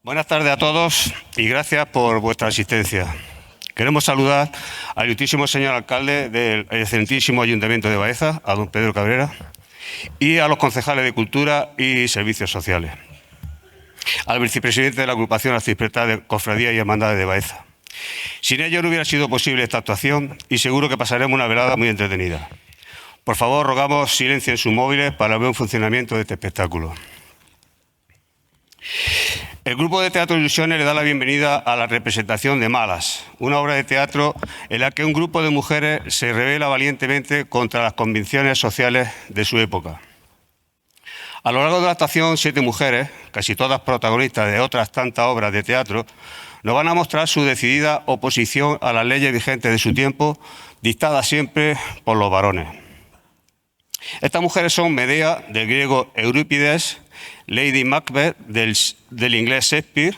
Buenas tardes a todos y gracias por vuestra asistencia. Queremos saludar al ilustrísimo señor alcalde del excelentísimo Ayuntamiento de Baeza, a don Pedro Cabrera, y a los concejales de Cultura y Servicios Sociales, al vicepresidente de la agrupación Arciprestad de Cofradías y Hermandades de Baeza. Sin ello no hubiera sido posible esta actuación y seguro que pasaremos una velada muy entretenida. Por favor, rogamos silencio en sus móviles para el buen funcionamiento de este espectáculo. El Grupo de Teatro Ilusiones le da la bienvenida a la representación de Malas, una obra de teatro en la que un grupo de mujeres se rebela valientemente contra las convicciones sociales de su época. A lo largo de la actuación, 7 mujeres, casi todas protagonistas de otras tantas obras de teatro, nos van a mostrar su decidida oposición a las leyes vigentes de su tiempo, dictadas siempre por los varones. Estas mujeres son Medea, del griego Eurípides, Lady Macbeth, del inglés Shakespeare,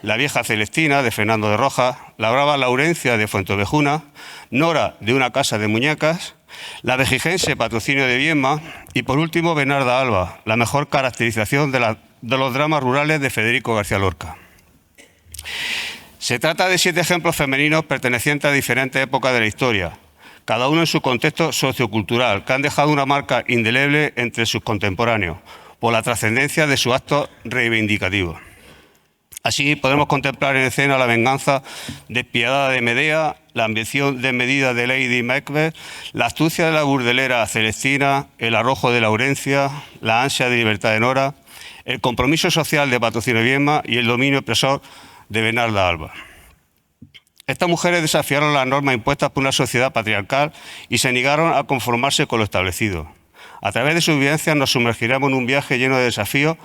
la vieja Celestina, de Fernando de Rojas, la brava Laurencia, de Fuenteovejuna, Nora, de Una casa de muñecas, la vejigense Patrocinio de Viedma y, por último, Bernarda Alba, la mejor caracterización de los dramas rurales de Federico García Lorca. Se trata de 7 ejemplos femeninos pertenecientes a diferentes épocas de la historia, cada uno en su contexto sociocultural, que han dejado una marca indeleble entre sus contemporáneos, por la trascendencia de su acto reivindicativo. Así podemos contemplar en escena la venganza despiadada de Medea, la ambición desmedida de Lady Macbeth, la astucia de la burdelera Celestina, el arrojo de Laurencia, la ansia de libertad de Nora, el compromiso social de Patrocinio de Viedma y el dominio opresor de Bernarda Alba. Estas mujeres desafiaron las normas impuestas por una sociedad patriarcal y se negaron a conformarse con lo establecido. A través de sus vivencias nos sumergiremos en un viaje lleno de desafíos,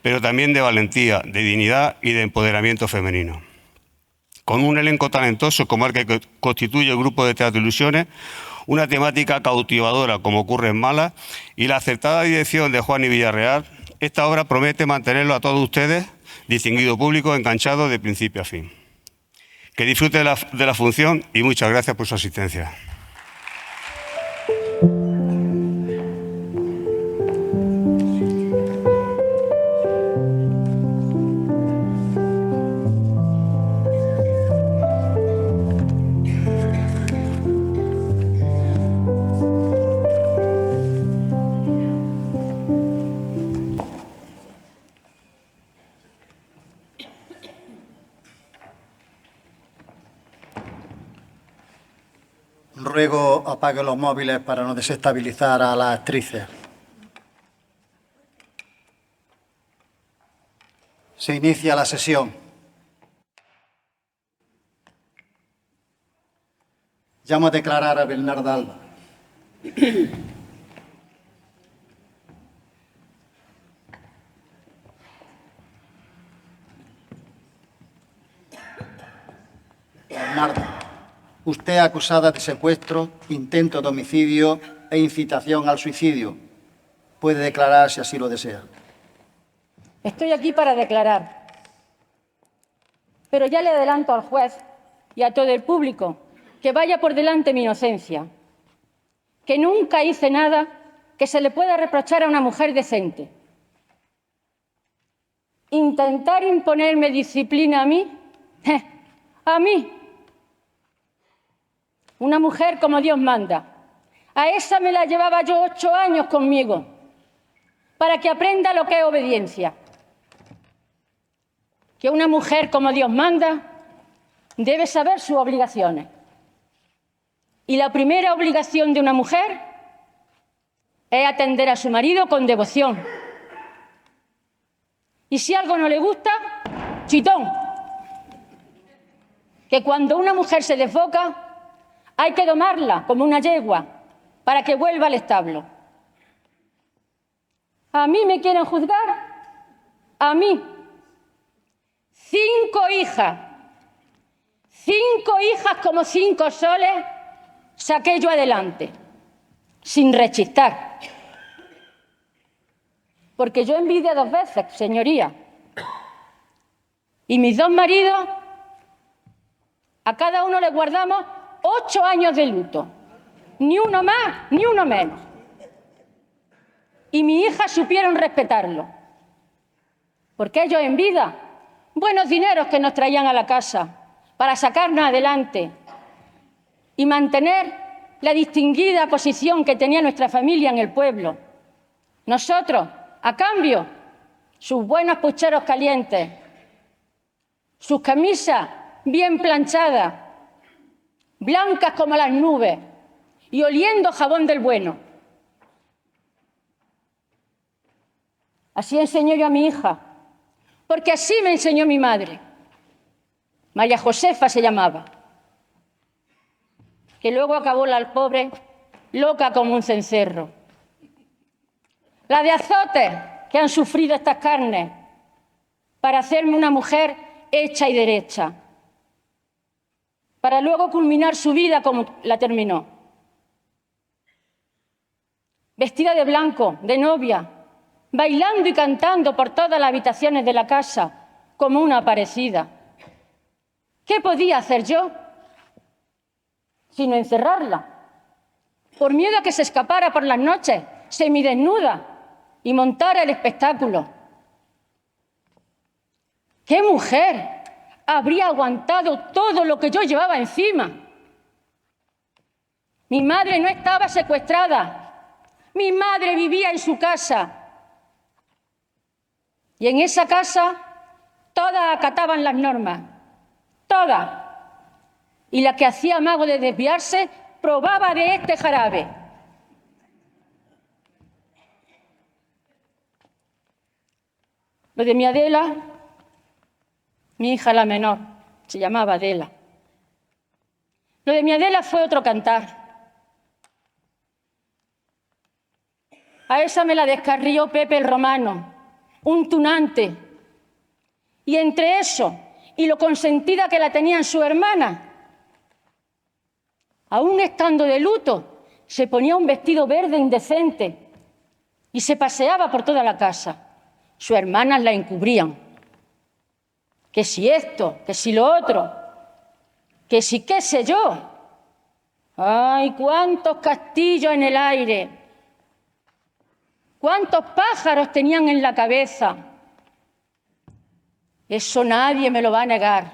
pero también de valentía, de dignidad y de empoderamiento femenino. Con un elenco talentoso como el que constituye el Grupo de Teatro Ilusiones, una temática cautivadora como ocurre en Malas y la acertada dirección de Juan y Villarreal, esta obra promete mantenerlo a todos ustedes, distinguido público, enganchados de principio a fin. Que disfrute de la función y muchas gracias por su asistencia. Ruego apague los móviles para no desestabilizar a las actrices. Se inicia la sesión. Llamo a declarar a Bernarda Alba. Bernarda. Usted es acusada de secuestro, intento de homicidio e incitación al suicidio. Puede declarar si así lo desea. Estoy aquí para declarar. Pero ya le adelanto al juez y a todo el público que vaya por delante mi inocencia. Que nunca hice nada que se le pueda reprochar a una mujer decente. Intentar imponerme disciplina a mí. A mí. Una mujer como Dios manda. A esa me la llevaba yo 8 años conmigo, para que aprenda lo que es obediencia. Que una mujer como Dios manda debe saber sus obligaciones. Y la primera obligación de una mujer es atender a su marido con devoción. Y si algo no le gusta, chitón. Que cuando una mujer se desboca, hay que domarla como una yegua para que vuelva al establo. ¿A mí me quieren juzgar? A mí. 5 hijas. 5 hijas como 5 soles saqué yo adelante, sin rechistar. Porque yo envidié 2 veces, señoría. Y mis 2 maridos, a cada uno le guardamos 8 años de luto, ni uno más, ni uno menos. Y mis hijas supieron respetarlo, porque ellos en vida buenos dineros que nos traían a la casa para sacarnos adelante y mantener la distinguida posición que tenía nuestra familia en el pueblo. Nosotros, a cambio, sus buenos pucheros calientes, sus camisas bien planchadas, blancas como las nubes y oliendo jabón del bueno. Así enseñó yo a mi hija, porque así me enseñó mi madre. María Josefa se llamaba, que luego acabó la pobre loca como un cencerro. La de azotes que han sufrido estas carnes para hacerme una mujer hecha y derecha, para luego culminar su vida como la terminó. Vestida de blanco, de novia, bailando y cantando por todas las habitaciones de la casa como una aparecida. ¿Qué podía hacer yo sino encerrarla? Por miedo a que se escapara por las noches, semidesnuda, y montara el espectáculo. ¿Qué mujer habría aguantado todo lo que yo llevaba encima? Mi madre no estaba secuestrada. Mi madre vivía en su casa. Y en esa casa todas acataban las normas. Todas. Y la que hacía amago de desviarse probaba de este jarabe. Lo de mi Adela, mi hija la menor, se llamaba Adela. Lo de mi Adela fue otro cantar. A esa me la descarrió Pepe el Romano, un tunante. Y entre eso y lo consentida que la tenían su hermana, aún estando de luto, se ponía un vestido verde indecente y se paseaba por toda la casa. Sus hermanas la encubrían. Que si esto, que si lo otro, que si qué sé yo. ¡Ay, cuántos castillos en el aire! ¡Cuántos pájaros tenían en la cabeza! Eso nadie me lo va a negar.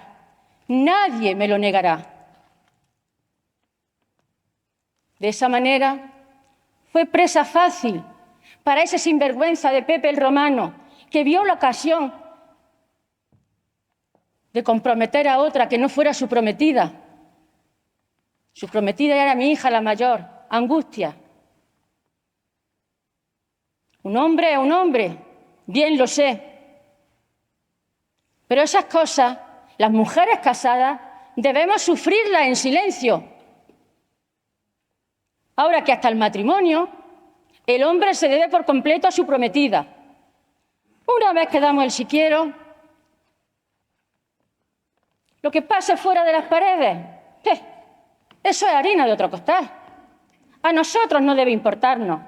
Nadie me lo negará. De esa manera fue presa fácil para ese sinvergüenza de Pepe el Romano, que vio la ocasión de comprometer a otra que no fuera su prometida. Su prometida era mi hija, la mayor, Angustia. Un hombre es un hombre, bien lo sé. Pero esas cosas, las mujeres casadas, debemos sufrirlas en silencio. Ahora que hasta el matrimonio, el hombre se debe por completo a su prometida. Una vez que damos el si quiero, lo que pase fuera de las paredes, eso es harina de otro costal. A nosotros no debe importarnos.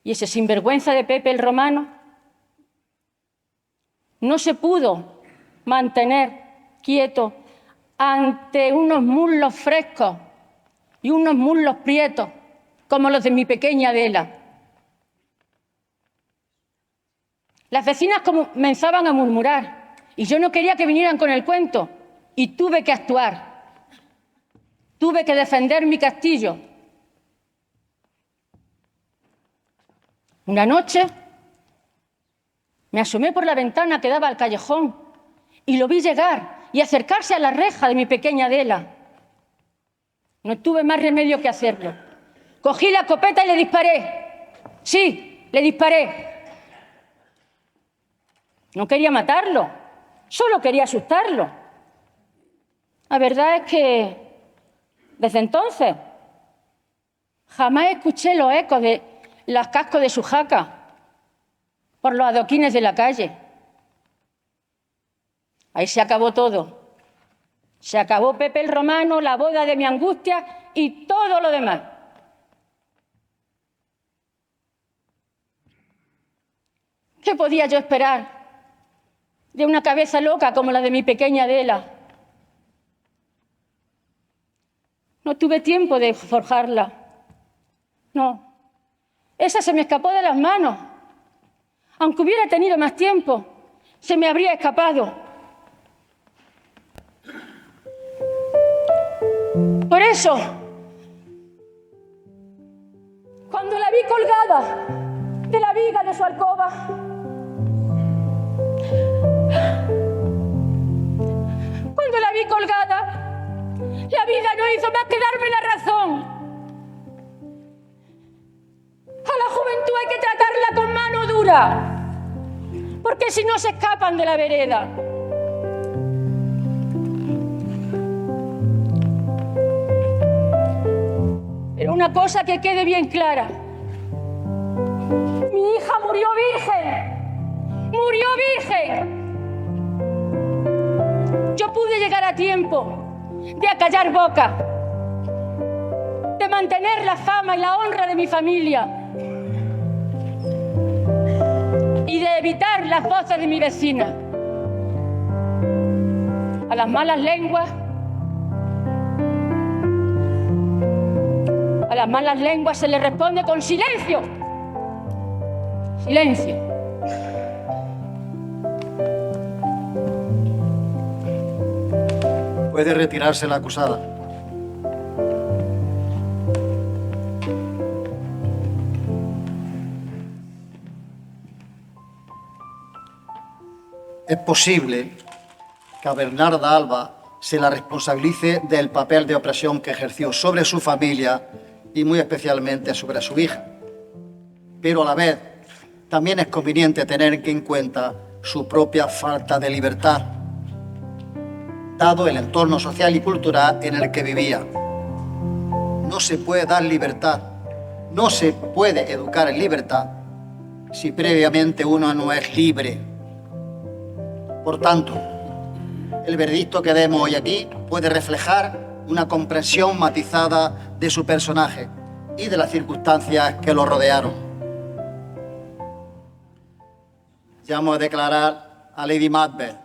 Y ese sinvergüenza de Pepe el Romano no se pudo mantener quieto ante unos muslos frescos y unos muslos prietos como los de mi pequeña Adela. Las vecinas comenzaban a murmurar y yo no quería que vinieran con el cuento y tuve que actuar. Tuve que defender mi castillo. Una noche me asomé por la ventana que daba al callejón y lo vi llegar y acercarse a la reja de mi pequeña Adela. No tuve más remedio que hacerlo. Cogí la escopeta y le disparé. Sí, le disparé. No quería matarlo, solo quería asustarlo. La verdad es que desde entonces jamás escuché los ecos de los cascos de su jaca por los adoquines de la calle. Ahí se acabó todo. Se acabó Pepe el Romano, la boda de mi Angustia y todo lo demás. ¿Qué podía yo esperar de una cabeza loca como la de mi pequeña Adela? No tuve tiempo de forjarla. No, esa se me escapó de las manos. aunque hubiera tenido más tiempo, se me habría escapado. Por eso, cuando la vi colgada de la viga de su alcoba, cuando la vi colgada, la vida no hizo más que darme la razón. A la juventud hay que tratarla con mano dura, porque si no se escapan de la vereda. Pero una cosa que quede bien clara: mi hija murió virgen, murió virgen. Yo pude llegar a tiempo de acallar boca, de mantener la fama y la honra de mi familia y de evitar las voces de mi vecina. A las malas lenguas, se les responde con silencio. Silencio. Puede retirarse la acusada. Es posible que a Bernarda Alba se la responsabilice del papel de opresión que ejerció sobre su familia y muy especialmente sobre su hija. Pero a la vez también es conveniente tener en cuenta su propia falta de libertad, dado el entorno social y cultural en el que vivía. No se puede dar libertad, no se puede educar en libertad si previamente uno no es libre. Por tanto, el veredicto que demos hoy aquí puede reflejar una comprensión matizada de su personaje y de las circunstancias que lo rodearon. Llamo a declarar a Lady Macbeth.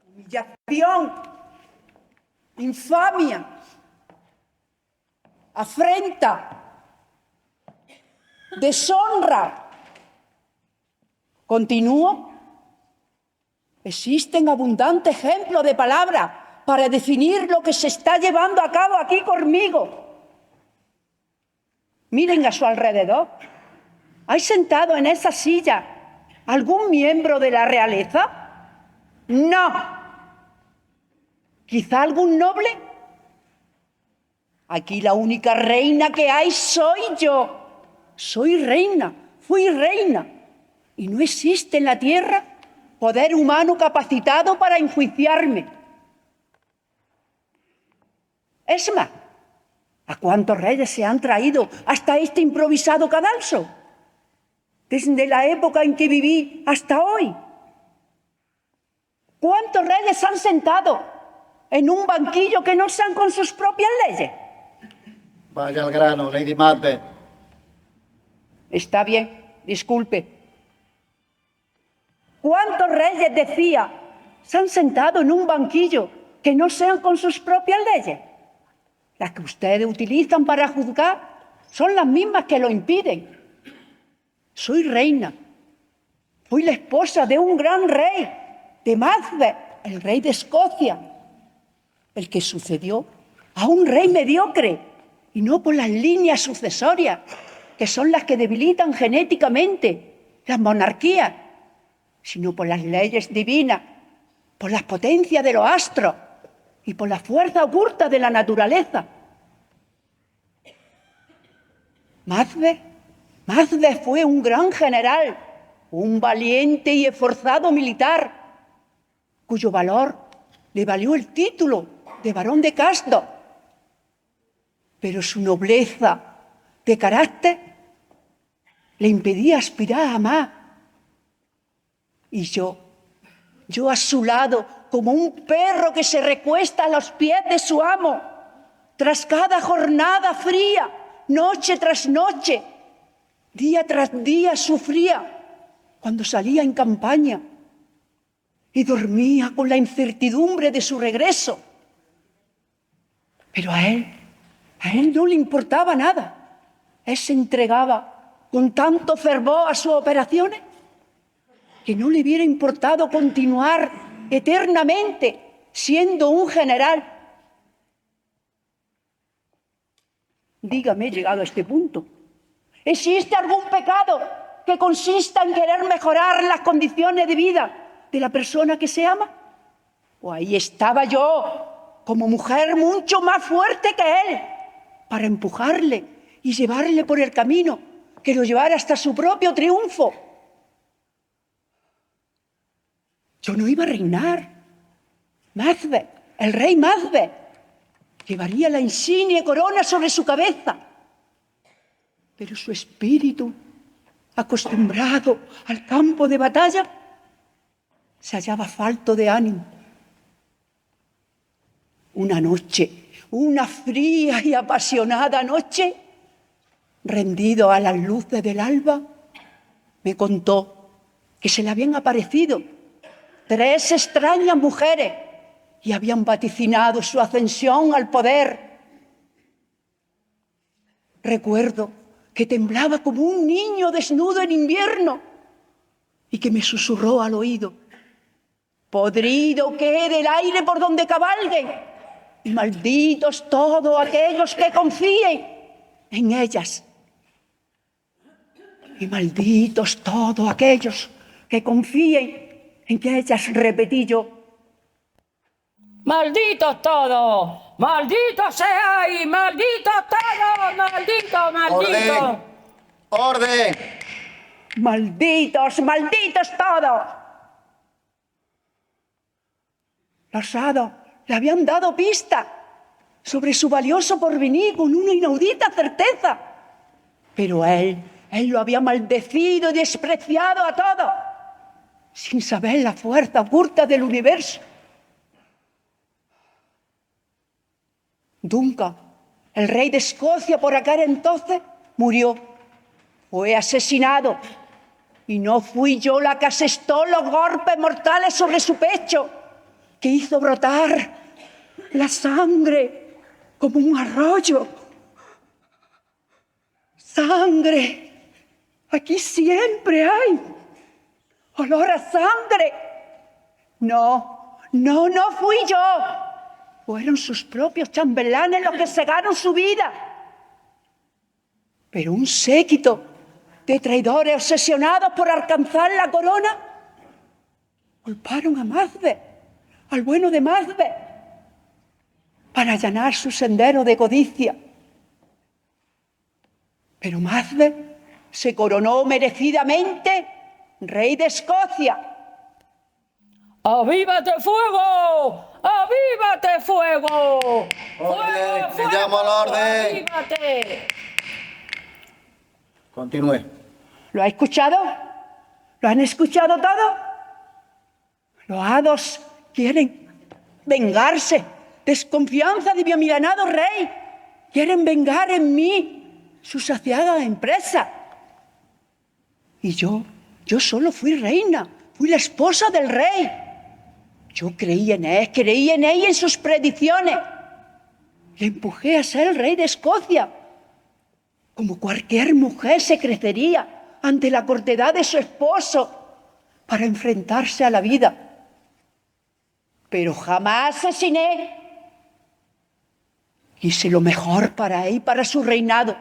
Humillación, infamia, afrenta, deshonra. Continúo. Existen abundantes ejemplos de palabras para definir lo que se está llevando a cabo aquí conmigo. Miren a su alrededor. ¿Hay sentado en esa silla algún miembro de la realeza? No. ¿Quizá algún noble? Aquí la única reina que hay soy yo. Soy reina, fui reina. Y no existe en la tierra poder humano capacitado para enjuiciarme. Es más, ¿a cuántos reyes se han traído hasta este improvisado cadalso? Desde la época en que viví hasta hoy. ¿Cuántos reyes se han sentado en un banquillo que no sean con sus propias leyes? Vaya al grano, Lady Macbeth. Está bien, disculpe. ¿Cuántos reyes, decía, se han sentado en un banquillo que no sean con sus propias leyes? Las que ustedes utilizan para juzgar son las mismas que lo impiden. Soy reina. Fui la esposa de un gran rey, de Macbeth, el rey de Escocia, el que sucedió a un rey mediocre, y no por las líneas sucesorias, que son las que debilitan genéticamente las monarquías, sino por las leyes divinas, por las potencias de los astros y por la fuerza oculta de la naturaleza. Macbeth fue un gran general, un valiente y esforzado militar, cuyo valor le valió el título de barón de Casto. Pero su nobleza de carácter le impedía aspirar a más. Y yo a su lado, como un perro que se recuesta a los pies de su amo, tras cada jornada fría, noche tras noche, día tras día sufría cuando salía en campaña y dormía con la incertidumbre de su regreso. Pero a él no le importaba nada. Él se entregaba con tanto fervor a sus operaciones que no le hubiera importado continuar eternamente siendo un general. Dígame, llegado a este punto, ¿existe algún pecado que consista en querer mejorar las condiciones de vida de la persona que se ama? Pues ahí estaba yo, como mujer mucho más fuerte que él, para empujarle y llevarle por el camino que lo llevara hasta su propio triunfo. Yo no iba a reinar. Macbeth, el rey Macbeth, llevaría la insignia corona sobre su cabeza. Pero su espíritu, acostumbrado al campo de batalla, se hallaba falto de ánimo. Una noche, una fría y apasionada noche, rendido a las luces del alba, me contó que se le habían aparecido 3 extrañas mujeres y habían vaticinado su ascensión al poder. Recuerdo que temblaba como un niño desnudo en invierno y que me susurró al oído: podrido quede el aire por donde cabalguen y malditos todos aquellos que confíen en ellas. Y malditos todos aquellos que confíen en que ellas, repetí yo. ¡Malditos todos! ¡Malditos seáis! ¡Malditos todos! ¡Malditos, malditos! ¡Orden! ¡Orden! ¡Malditos, malditos todos! Los hados le habían dado pista sobre su valioso porvenir con una inaudita certeza. Pero él lo había maldecido y despreciado a todos, sin saber la fuerza oculta del universo. Duncan, el rey de Escocia por aquel entonces, murió. Fue asesinado. Y no fui yo la que asestó los golpes mortales sobre su pecho, que hizo brotar la sangre como un arroyo. Sangre. Aquí siempre hay olor a sangre. No fui yo. Fueron sus propios chambelanes los que cegaron su vida. Pero un séquito de traidores obsesionados por alcanzar la corona culparon a Macbeth, al bueno de Macbeth, para allanar su sendero de codicia. Pero Macbeth se coronó merecidamente rey de Escocia. ¡Avívate fuego! ¡Avívate fuego! ¡Orden! ¡Te llamo al orden! ¡Avívate! Continúe. ¿Lo ha escuchado? ¿Lo han escuchado todo? Los hados quieren vengarse. Desconfianza de mi amilanado rey. Quieren vengar en mí sus saciadas empresas. Y yo solo fui reina. Fui la esposa del rey. Yo creí en él y en sus predicciones. Le empujé a ser el rey de Escocia. Como cualquier mujer se crecería ante la cortedad de su esposo para enfrentarse a la vida. Pero jamás asesiné. Hice lo mejor para él y para su reinado.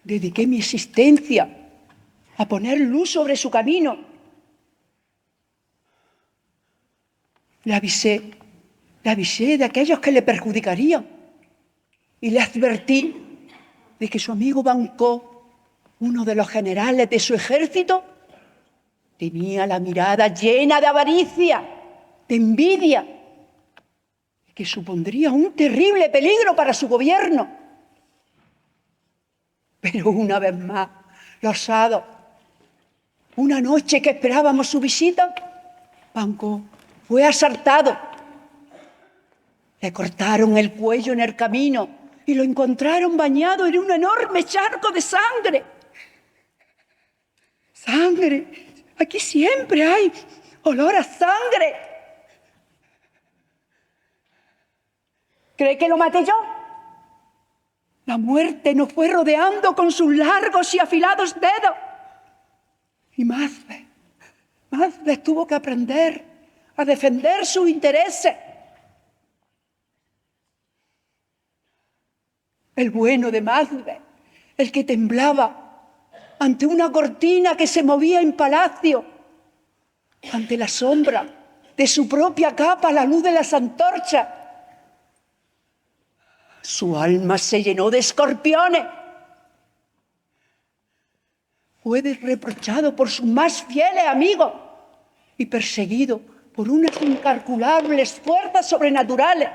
Dediqué mi existencia a poner luz sobre su camino. Le avisé de aquellos que le perjudicarían y le advertí de que su amigo Banquo, uno de los generales de su ejército, tenía la mirada llena de avaricia, de envidia, que supondría un terrible peligro para su gobierno. Pero una vez más, los hados, una noche que esperábamos su visita, Banquo fue asaltado. Le cortaron el cuello en el camino y lo encontraron bañado en un enorme charco de sangre. ¡Sangre! Aquí siempre hay olor a sangre. ¿Cree que lo maté yo? La muerte nos fue rodeando con sus largos y afilados dedos. Y Macbeth tuvo que aprender a defender sus intereses. El bueno de Macbeth, el que temblaba ante una cortina que se movía en palacio, ante la sombra de su propia capa a la luz de las antorchas. Su alma se llenó de escorpiones. Fue reprochado por sus más fieles amigos y perseguido por unas incalculables fuerzas sobrenaturales.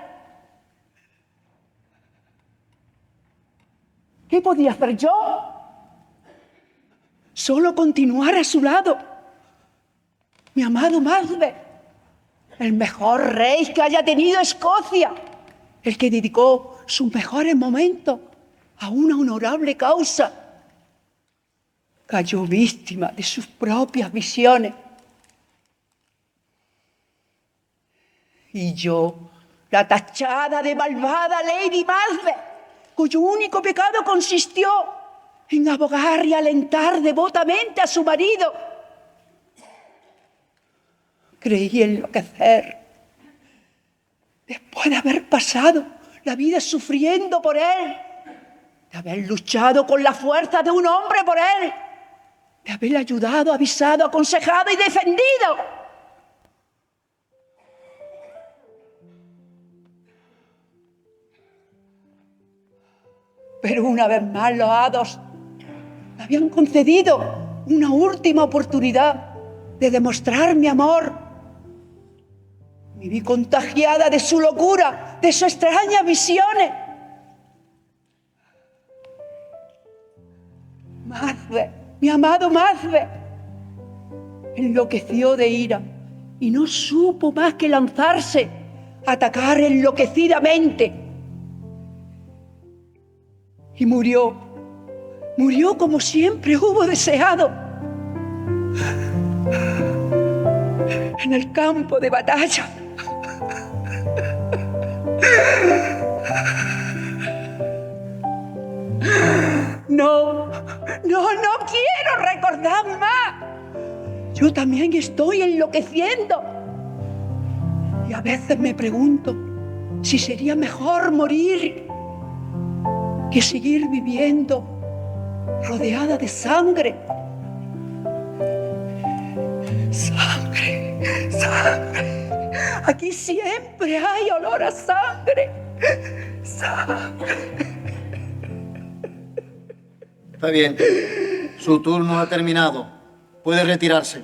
¿Qué podía hacer yo? Solo continuar a su lado. Mi amado Macbeth, el mejor rey que haya tenido Escocia, el que dedicó sus mejores momentos a una honorable causa, cayó víctima de sus propias visiones. Y yo, la tachada de malvada Lady Macbeth, cuyo único pecado consistió en abogar y alentar devotamente a su marido, creí enloquecer. Después de haber pasado la vida sufriendo por él, de haber luchado con la fuerza de un hombre por él, de haber ayudado, avisado, aconsejado y defendido. Pero una vez más los hados me habían concedido una última oportunidad de demostrar mi amor. Me vi contagiada de su locura, de sus extrañas visiones. Macbeth, mi amado Macbeth, enloqueció de ira y no supo más que lanzarse a atacar enloquecidamente. Y murió como siempre hubo deseado, en el campo de batalla. No quiero recordar más. Yo también estoy enloqueciendo. Y a veces me pregunto si sería mejor morir que seguir viviendo rodeada de sangre. Sangre. Aquí siempre hay olor a sangre. Sangre. Está bien. Su turno ha terminado. Puede retirarse.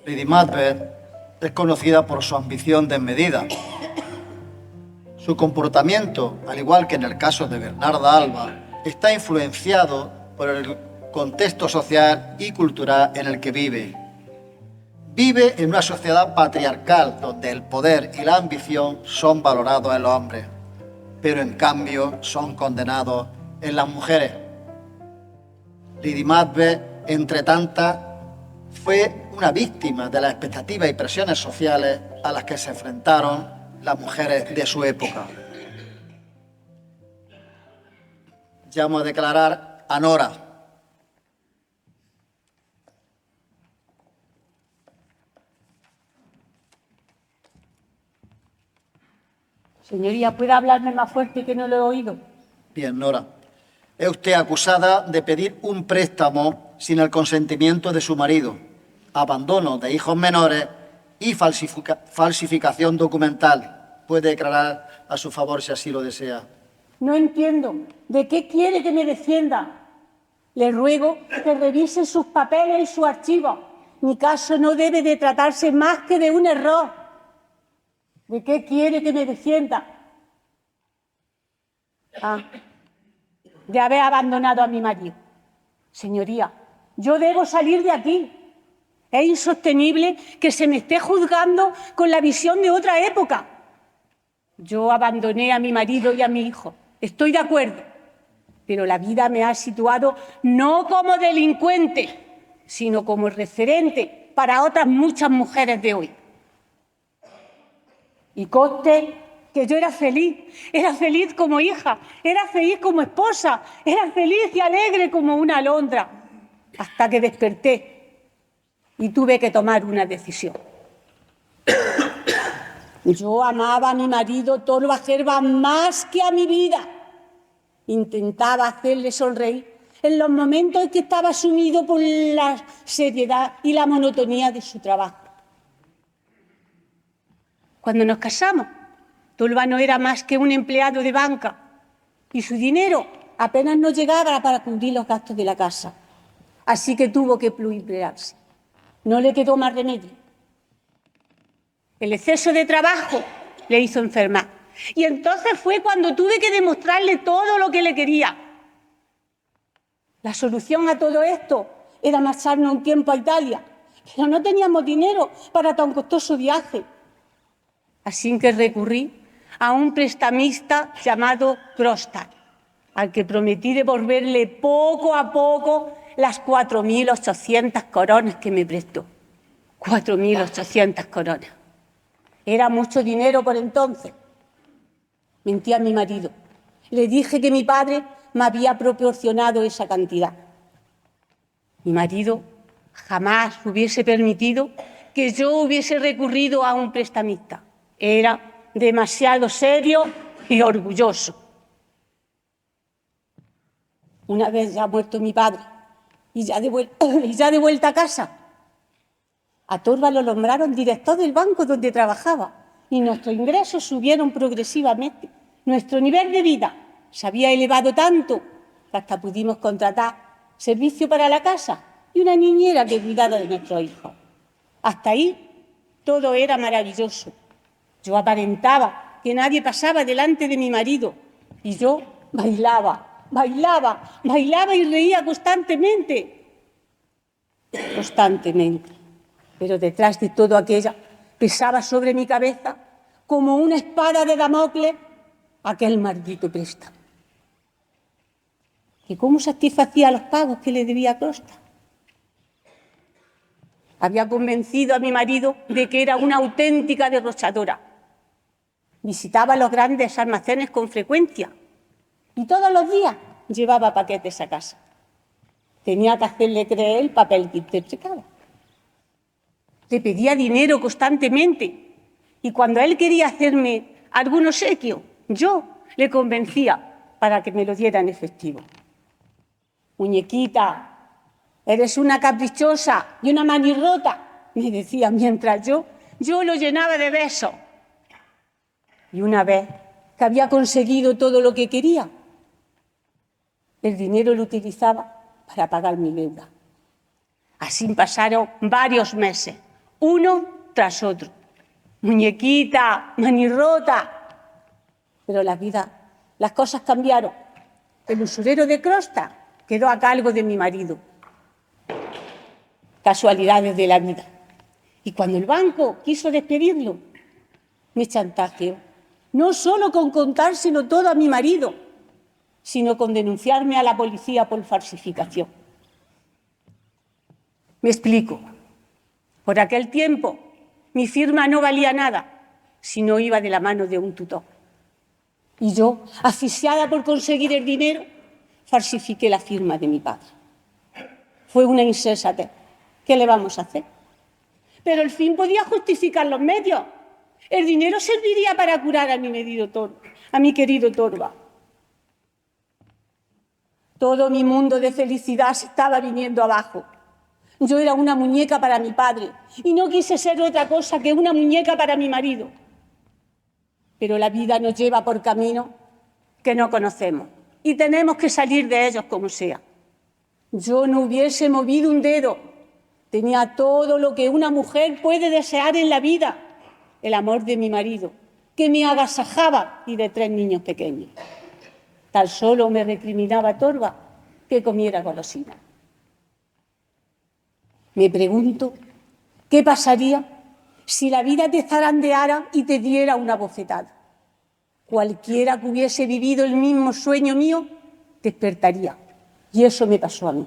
Lady Macbeth es conocida por su ambición desmedida. Su comportamiento, al igual que en el caso de Bernarda Alba, está influenciado por el contexto social y cultural en el que vive. Vive en una sociedad patriarcal donde el poder y la ambición son valorados en los hombres, pero en cambio son condenados en las mujeres. Lady Macbeth, entre tantas, fue una víctima de las expectativas y presiones sociales a las que se enfrentaron las mujeres de su época. Llamo a declarar a Nora. Señoría, ¿puede hablarme más fuerte que no lo he oído? Bien, Nora. Es usted acusada de pedir un préstamo sin el consentimiento de su marido, abandono de hijos menores y falsificación documental. Puede declarar a su favor si así lo desea. No entiendo. ¿De qué quiere que me defienda? Le ruego que revise sus papeles y sus archivos. Mi caso no debe de tratarse más que de un error. ¿De qué quiere que me defienda? De haber abandonado a mi marido. Señoría, yo debo salir de aquí. Es insostenible que se me esté juzgando con la visión de otra época. Yo abandoné a mi marido y a mi hijo. Estoy de acuerdo. pero la vida me ha situado no como delincuente, sino como referente para otras muchas mujeres de hoy. Y conste que yo era feliz como hija, era feliz como esposa, era feliz y alegre como una alondra, hasta que desperté y tuve que tomar una decisión. Yo amaba a mi marido Torba Gerba más que a mi vida. Intentaba hacerle sonreír en los momentos en que estaba sumido por la seriedad y la monotonía de su trabajo. Cuando nos casamos, Torba no era más que un empleado de banca y su dinero apenas nos llegaba para cubrir los gastos de la casa. Así que tuvo que emplearse. No le quedó más remedio. El exceso de trabajo le hizo enfermar. Y entonces fue cuando tuve que demostrarle todo lo que le quería. La solución a todo esto era marcharnos un tiempo a Italia, pero no teníamos dinero para tan costoso viaje. Así que recurrí a un prestamista llamado Crostar, al que prometí devolverle poco a poco las 4.800 coronas que me prestó. 4.800 coronas. Era mucho dinero por entonces. Mentí a mi marido. Le dije que mi padre me había proporcionado esa cantidad. Mi marido jamás hubiese permitido que yo hubiese recurrido a un prestamista. Era demasiado serio y orgulloso. Una vez ya muerto mi padre y ya de vuelta a casa, a Torba lo nombraron director del banco donde trabajaba y nuestros ingresos subieron progresivamente. Nuestro nivel de vida se había elevado tanto que hasta pudimos contratar servicio para la casa y una niñera que cuidara de nuestros hijos. Hasta ahí todo era maravilloso. Yo aparentaba que nadie pasaba delante de mi marido y yo bailaba y reía constantemente. Pero detrás de todo aquello pesaba sobre mi cabeza como una espada de Damocles aquel maldito préstamo. ¿Y cómo satisfacía los pagos que le debía a Costa? Había convencido a mi marido de que era una auténtica derrochadora. Visitaba los grandes almacenes con frecuencia y todos los días llevaba paquetes a casa. Tenía que hacerle creer el papel que interpretaba. Le pedía dinero constantemente y cuando él quería hacerme algún obsequio, yo le convencía para que me lo diera en efectivo. Muñequita, eres una caprichosa y una manirrota, me decía mientras yo lo llenaba de besos. Y una vez que había conseguido todo lo que quería, el dinero lo utilizaba para pagar mi deuda. Así pasaron varios meses, uno tras otro. Muñequita, manirrota. Pero las cosas cambiaron. El usurero de Crosta quedó a cargo de mi marido. Casualidades de la vida. Y cuando el banco quiso despedirlo, me chantajeó. No solo con contárselo todo a mi marido, sino con denunciarme a la policía por falsificación. Me explico. Por aquel tiempo, mi firma no valía nada si no iba de la mano de un tutor. Y yo, asfixiada por conseguir el dinero, falsifiqué la firma de mi padre. Fue una insensatez. ¿Qué le vamos a hacer? Pero el fin podía justificar los medios. El dinero serviría para curar a mi querido Torba. Todo mi mundo de felicidad se estaba viniendo abajo. Yo era una muñeca para mi padre y no quise ser otra cosa que una muñeca para mi marido. Pero la vida nos lleva por caminos que no conocemos y tenemos que salir de ellos como sea. Yo no hubiese movido un dedo. Tenía todo lo que una mujer puede desear en la vida. El amor de mi marido, que me agasajaba, y de 3 niños pequeños. Tan solo me recriminaba Torba que comiera golosinas. Me pregunto, ¿qué pasaría si la vida te zarandeara y te diera una bofetada? Cualquiera que hubiese vivido el mismo sueño mío despertaría. Y eso me pasó a mí.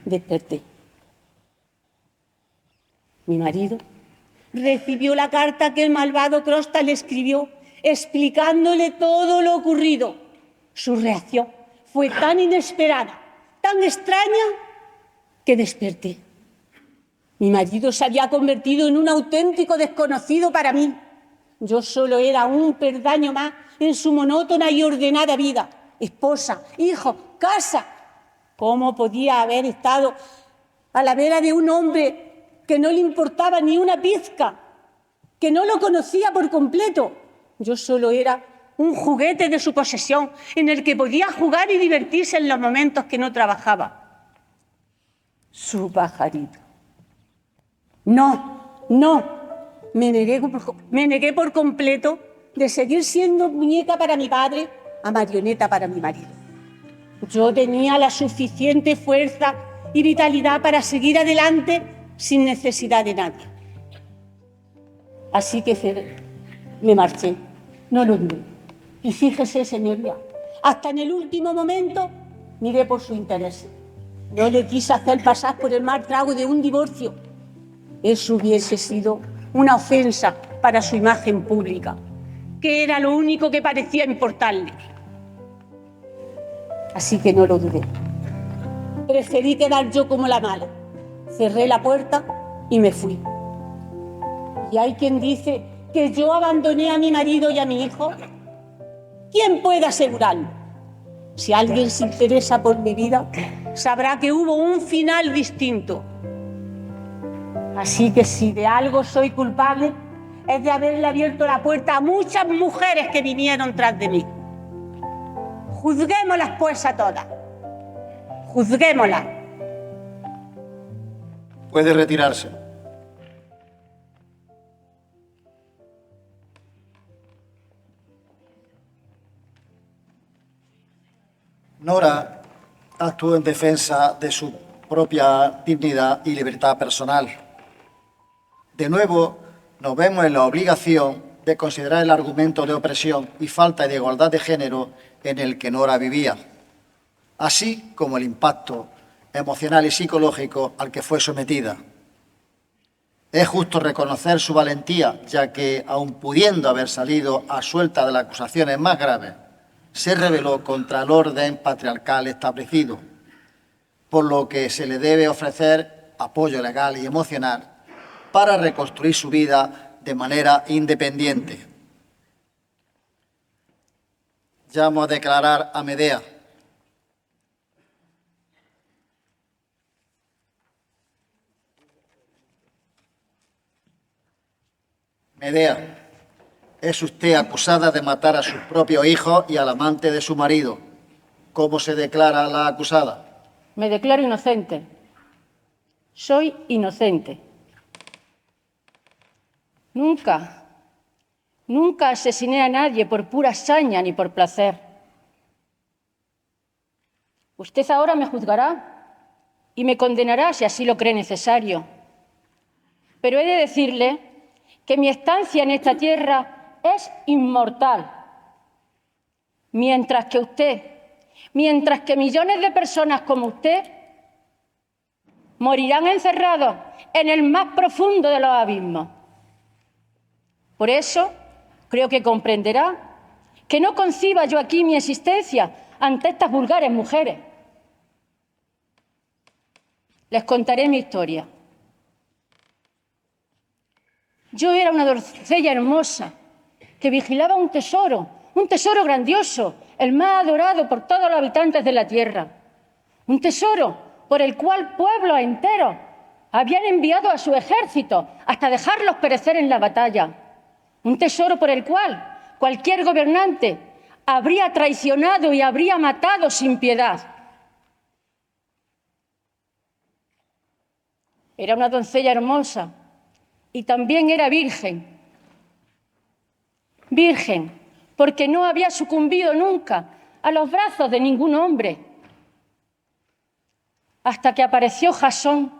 Desperté. Mi marido recibió la carta que el malvado Crosta le escribió, explicándole todo lo ocurrido. Su reacción fue tan inesperada, tan extraña, que desperté. Mi marido se había convertido en un auténtico desconocido para mí. Yo solo era un peldaño más en su monótona y ordenada vida. Esposa, hijo, casa. ¿Cómo podía haber estado a la vera de un hombre que no le importaba ni una pizca, que no lo conocía por completo? Yo solo era un juguete de su posesión en el que podía jugar y divertirse en los momentos que no trabajaba. Su pajarito. No, me negué por completo de seguir siendo muñeca para mi padre a marioneta para mi marido. Yo tenía la suficiente fuerza y vitalidad para seguir adelante sin necesidad de nadie. Así que me marché, no lo dudé. Y fíjese, señoría, hasta en el último momento miré por su interés. No le quise hacer pasar por el mal trago de un divorcio. Eso hubiese sido una ofensa para su imagen pública, que era lo único que parecía importarle. Así que no lo dudé. Preferí quedar yo como la mala. Cerré la puerta y me fui. Y hay quien dice que yo abandoné a mi marido y a mi hijo. ¿Quién puede asegurarlo? Si alguien se interesa por mi vida, sabrá que hubo un final distinto. Así que si de algo soy culpable, es de haberle abierto la puerta a muchas mujeres que vinieron tras de mí. Juzguémoslas pues a todas. Juzguémoslas. Puede retirarse. Nora actuó en defensa de su propia dignidad y libertad personal. De nuevo, nos vemos en la obligación de considerar el argumento de opresión y falta de igualdad de género en el que Nora vivía, así como el impacto emocional y psicológico al que fue sometida. Es justo reconocer su valentía, ya que, aun pudiendo haber salido absuelta de las acusaciones más graves, se rebeló contra el orden patriarcal establecido, por lo que se le debe ofrecer apoyo legal y emocional para reconstruir su vida de manera independiente. Llamo a declarar a Medea. Medea, es usted acusada de matar a sus propios hijos y al amante de su marido. ¿Cómo se declara la acusada? Me declaro inocente. Soy inocente. Nunca asesiné a nadie por pura saña ni por placer. Usted ahora me juzgará y me condenará si así lo cree necesario. Pero he de decirle que mi estancia en esta tierra es inmortal. Mientras que millones de personas como usted morirán encerrados en el más profundo de los abismos. Por eso, creo que comprenderá que no conciba yo aquí mi existencia ante estas vulgares mujeres. Les contaré mi historia. Yo era una doncella hermosa que vigilaba un tesoro grandioso, el más adorado por todos los habitantes de la tierra. Un tesoro por el cual pueblos enteros habían enviado a su ejército hasta dejarlos perecer en la batalla. Un tesoro por el cual cualquier gobernante habría traicionado y habría matado sin piedad. Era una doncella hermosa y también era virgen. Virgen, porque no había sucumbido nunca a los brazos de ningún hombre. Hasta que apareció Jasón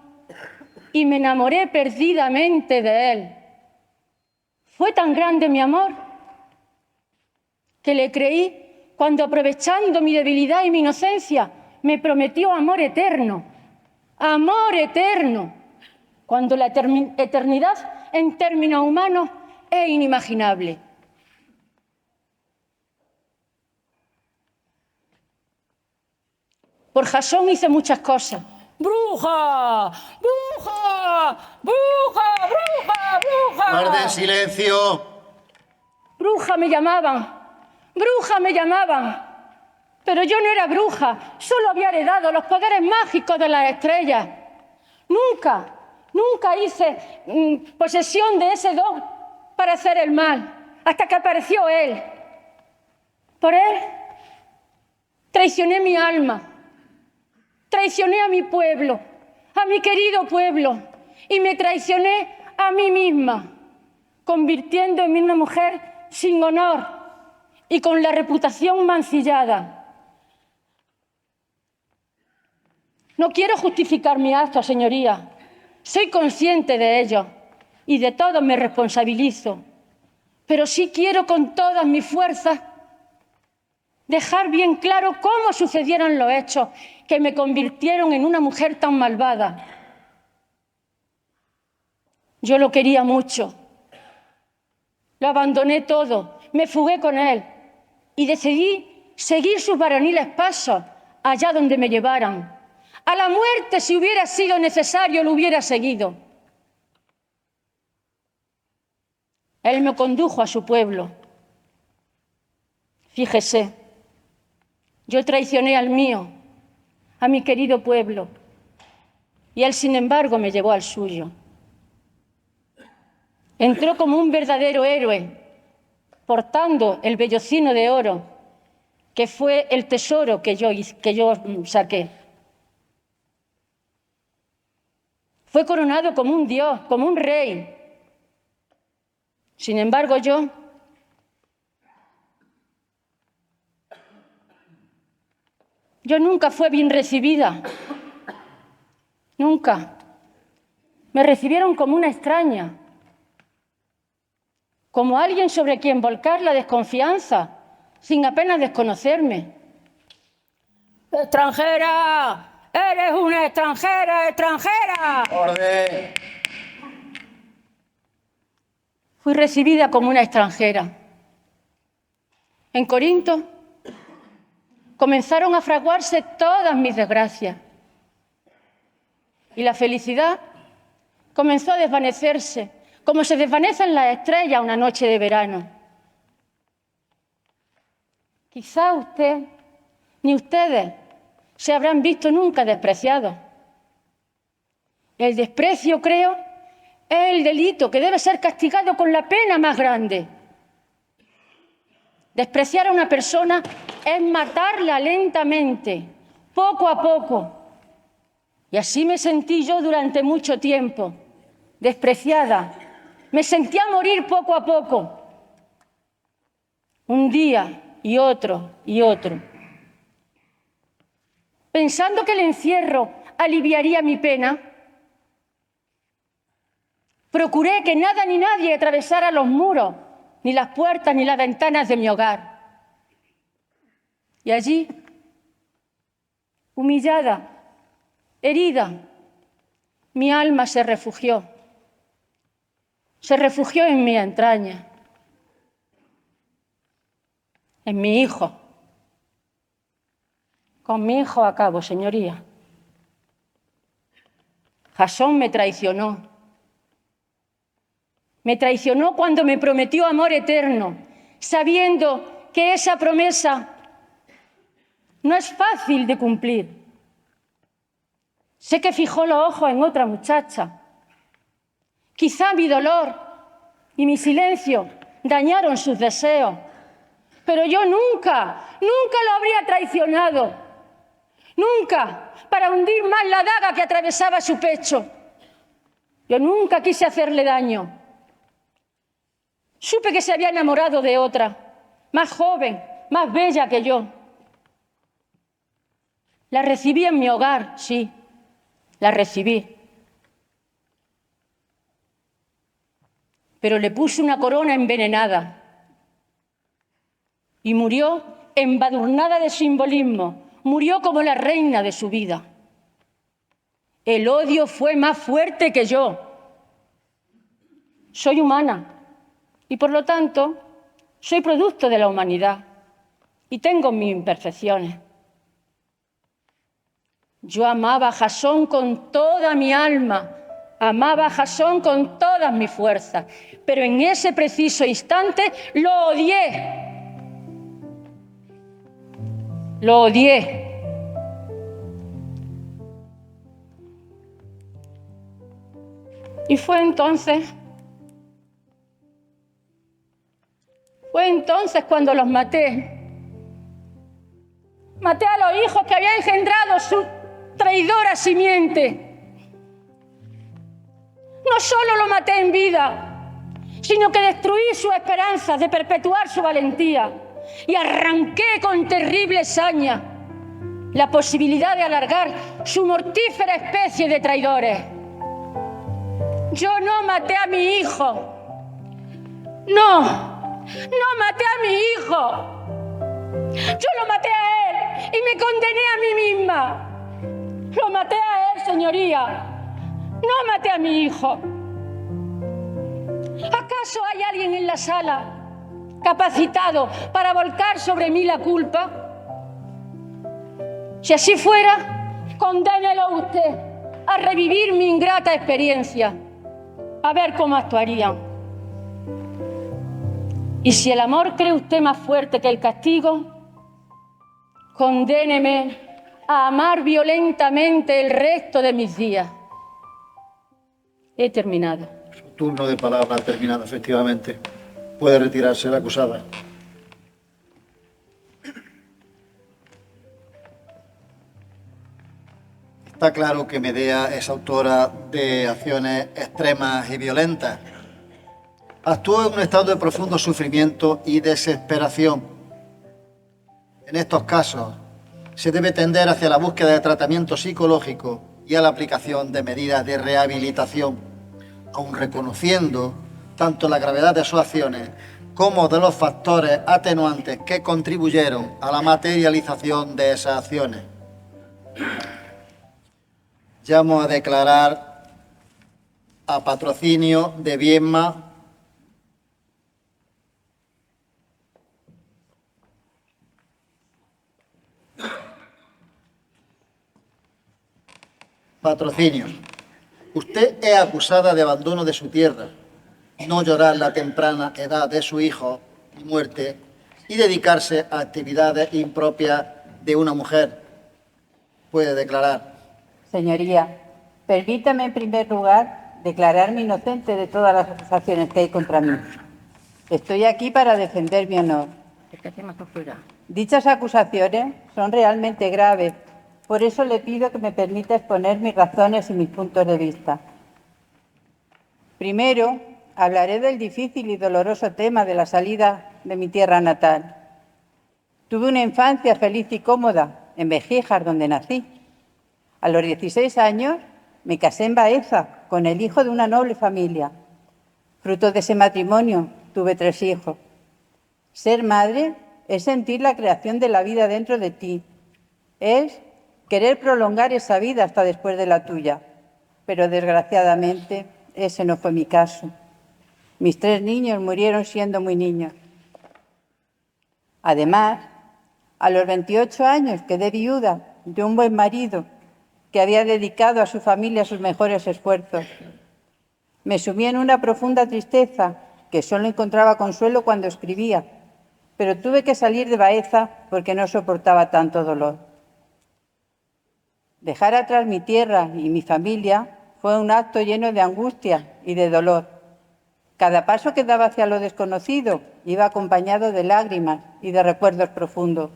y me enamoré perdidamente de él. Fue tan grande mi amor que le creí cuando, aprovechando mi debilidad y mi inocencia, me prometió amor eterno, cuando la eternidad en términos humanos es inimaginable. Por Jasón hice muchas cosas. ¡Bruja! ¡Bruja! ¡Bruja! ¡Bruja! ¡Bruja! Guarden silencio. Bruja me llamaban, pero yo no era bruja, solo había heredado los poderes mágicos de las estrellas. Nunca hice posesión de ese don para hacer el mal, hasta que apareció él. Por él traicioné mi alma, traicioné a mi pueblo, a mi querido pueblo, y me traicioné a mí misma, convirtiéndome en una mujer sin honor y con la reputación mancillada. No quiero justificar mi acto, señoría. Soy consciente de ello y de todo me responsabilizo. Pero sí quiero con todas mis fuerzas dejar bien claro cómo sucedieron los hechos que me convirtieron en una mujer tan malvada. Yo lo quería mucho. Lo abandoné todo, me fugué con él y decidí seguir sus varoniles pasos allá donde me llevaran. A la muerte, si hubiera sido necesario, lo hubiera seguido. Él me condujo a su pueblo. Fíjese, yo traicioné al mío, a mi querido pueblo, y él, sin embargo, me llevó al suyo. Entró como un verdadero héroe, portando el vellocino de oro, que fue el tesoro que yo saqué. Fue coronado como un dios, como un rey. Sin embargo, yo nunca fui bien recibida. Nunca. Me recibieron como una extraña, como alguien sobre quien volcar la desconfianza, sin apenas desconocerme. ¡Extranjera! ¡Eres una extranjera, extranjera! Orden. Fui recibida como una extranjera. En Corinto comenzaron a fraguarse todas mis desgracias y la felicidad comenzó a desvanecerse, como se desvanecen las estrellas una noche de verano. Quizá usted, ni ustedes, se habrán visto nunca despreciados. El desprecio, creo, es el delito que debe ser castigado con la pena más grande. Despreciar a una persona es matarla lentamente, poco a poco. Y así me sentí yo durante mucho tiempo, despreciada. Me sentía morir poco a poco, un día y otro y otro. Pensando que el encierro aliviaría mi pena, procuré que nada ni nadie atravesara los muros, ni las puertas, ni las ventanas de mi hogar. Y allí, humillada, herida, mi alma se refugió en mi entraña, en mi hijo. Con mi hijo acabo, señoría. Jasón me traicionó. Me traicionó cuando me prometió amor eterno, sabiendo que esa promesa no es fácil de cumplir. Sé que fijó los ojos en otra muchacha. Quizá mi dolor y mi silencio dañaron sus deseos, pero yo nunca lo habría traicionado. Nunca, para hundir más la daga que atravesaba su pecho. Yo nunca quise hacerle daño. Supe que se había enamorado de otra, más joven, más bella que yo. La recibí en mi hogar, sí, la recibí. Pero le puse una corona envenenada y murió embadurnada de simbolismo, murió como la reina de su vida. El odio fue más fuerte que yo. Soy humana y, por lo tanto, soy producto de la humanidad y tengo mis imperfecciones. Yo amaba a Jasón con toda mi alma, amaba a Jasón con todas mis fuerzas, pero en ese preciso instante lo odié. Lo odié. Y fue entonces cuando los maté. Maté a los hijos que había engendrado su traidora simiente. No solo lo maté en vida, sino que destruí sus esperanzas de perpetuar su valentía y arranqué con terrible saña la posibilidad de alargar su mortífera especie de traidores. Yo no maté a mi hijo. No maté a mi hijo. Yo lo maté a él y me condené a mí misma. Lo maté a él, señoría. No maté a mi hijo. ¿Acaso hay alguien en la sala capacitado para volcar sobre mí la culpa? Si así fuera, condénelo usted a revivir mi ingrata experiencia, a ver cómo actuarían. Y si el amor cree usted más fuerte que el castigo, condéneme a amar violentamente el resto de mis días. He terminado. Su turno de palabra ha terminado, efectivamente. Puede retirarse la acusada. Está claro que Medea es autora de acciones extremas y violentas. Actuó en un estado de profundo sufrimiento y desesperación. En estos casos, se debe tender hacia la búsqueda de tratamiento psicológico y a la aplicación de medidas de rehabilitación, aun reconociendo tanto la gravedad de sus acciones como de los factores atenuantes que contribuyeron a la materialización de esas acciones. Llamo a declarar a Patrocinio de Viedma Patrocinio. Usted es acusada de abandono de su tierra, no llorar la temprana edad de su hijo y muerte y dedicarse a actividades impropias de una mujer. Puede declarar. Señoría, permítame en primer lugar declararme inocente de todas las acusaciones que hay contra mí. Estoy aquí para defender mi honor. Dichas acusaciones son realmente graves. Por eso le pido que me permita exponer mis razones y mis puntos de vista. Primero, hablaré del difícil y doloroso tema de la salida de mi tierra natal. Tuve una infancia feliz y cómoda en Bejíjar, donde nací. A los 16 años me casé en Baeza con el hijo de una noble familia. Fruto de ese matrimonio tuve 3 hijos. Ser madre es sentir la creación de la vida dentro de ti. Es querer prolongar esa vida hasta después de la tuya, pero desgraciadamente ese no fue mi caso. Mis 3 niños murieron siendo muy niños. Además, a los 28 años quedé viuda de un buen marido que había dedicado a su familia sus mejores esfuerzos. Me sumí en una profunda tristeza que solo encontraba consuelo cuando escribía, pero tuve que salir de Baeza porque no soportaba tanto dolor. Dejar atrás mi tierra y mi familia fue un acto lleno de angustia y de dolor. Cada paso que daba hacia lo desconocido iba acompañado de lágrimas y de recuerdos profundos.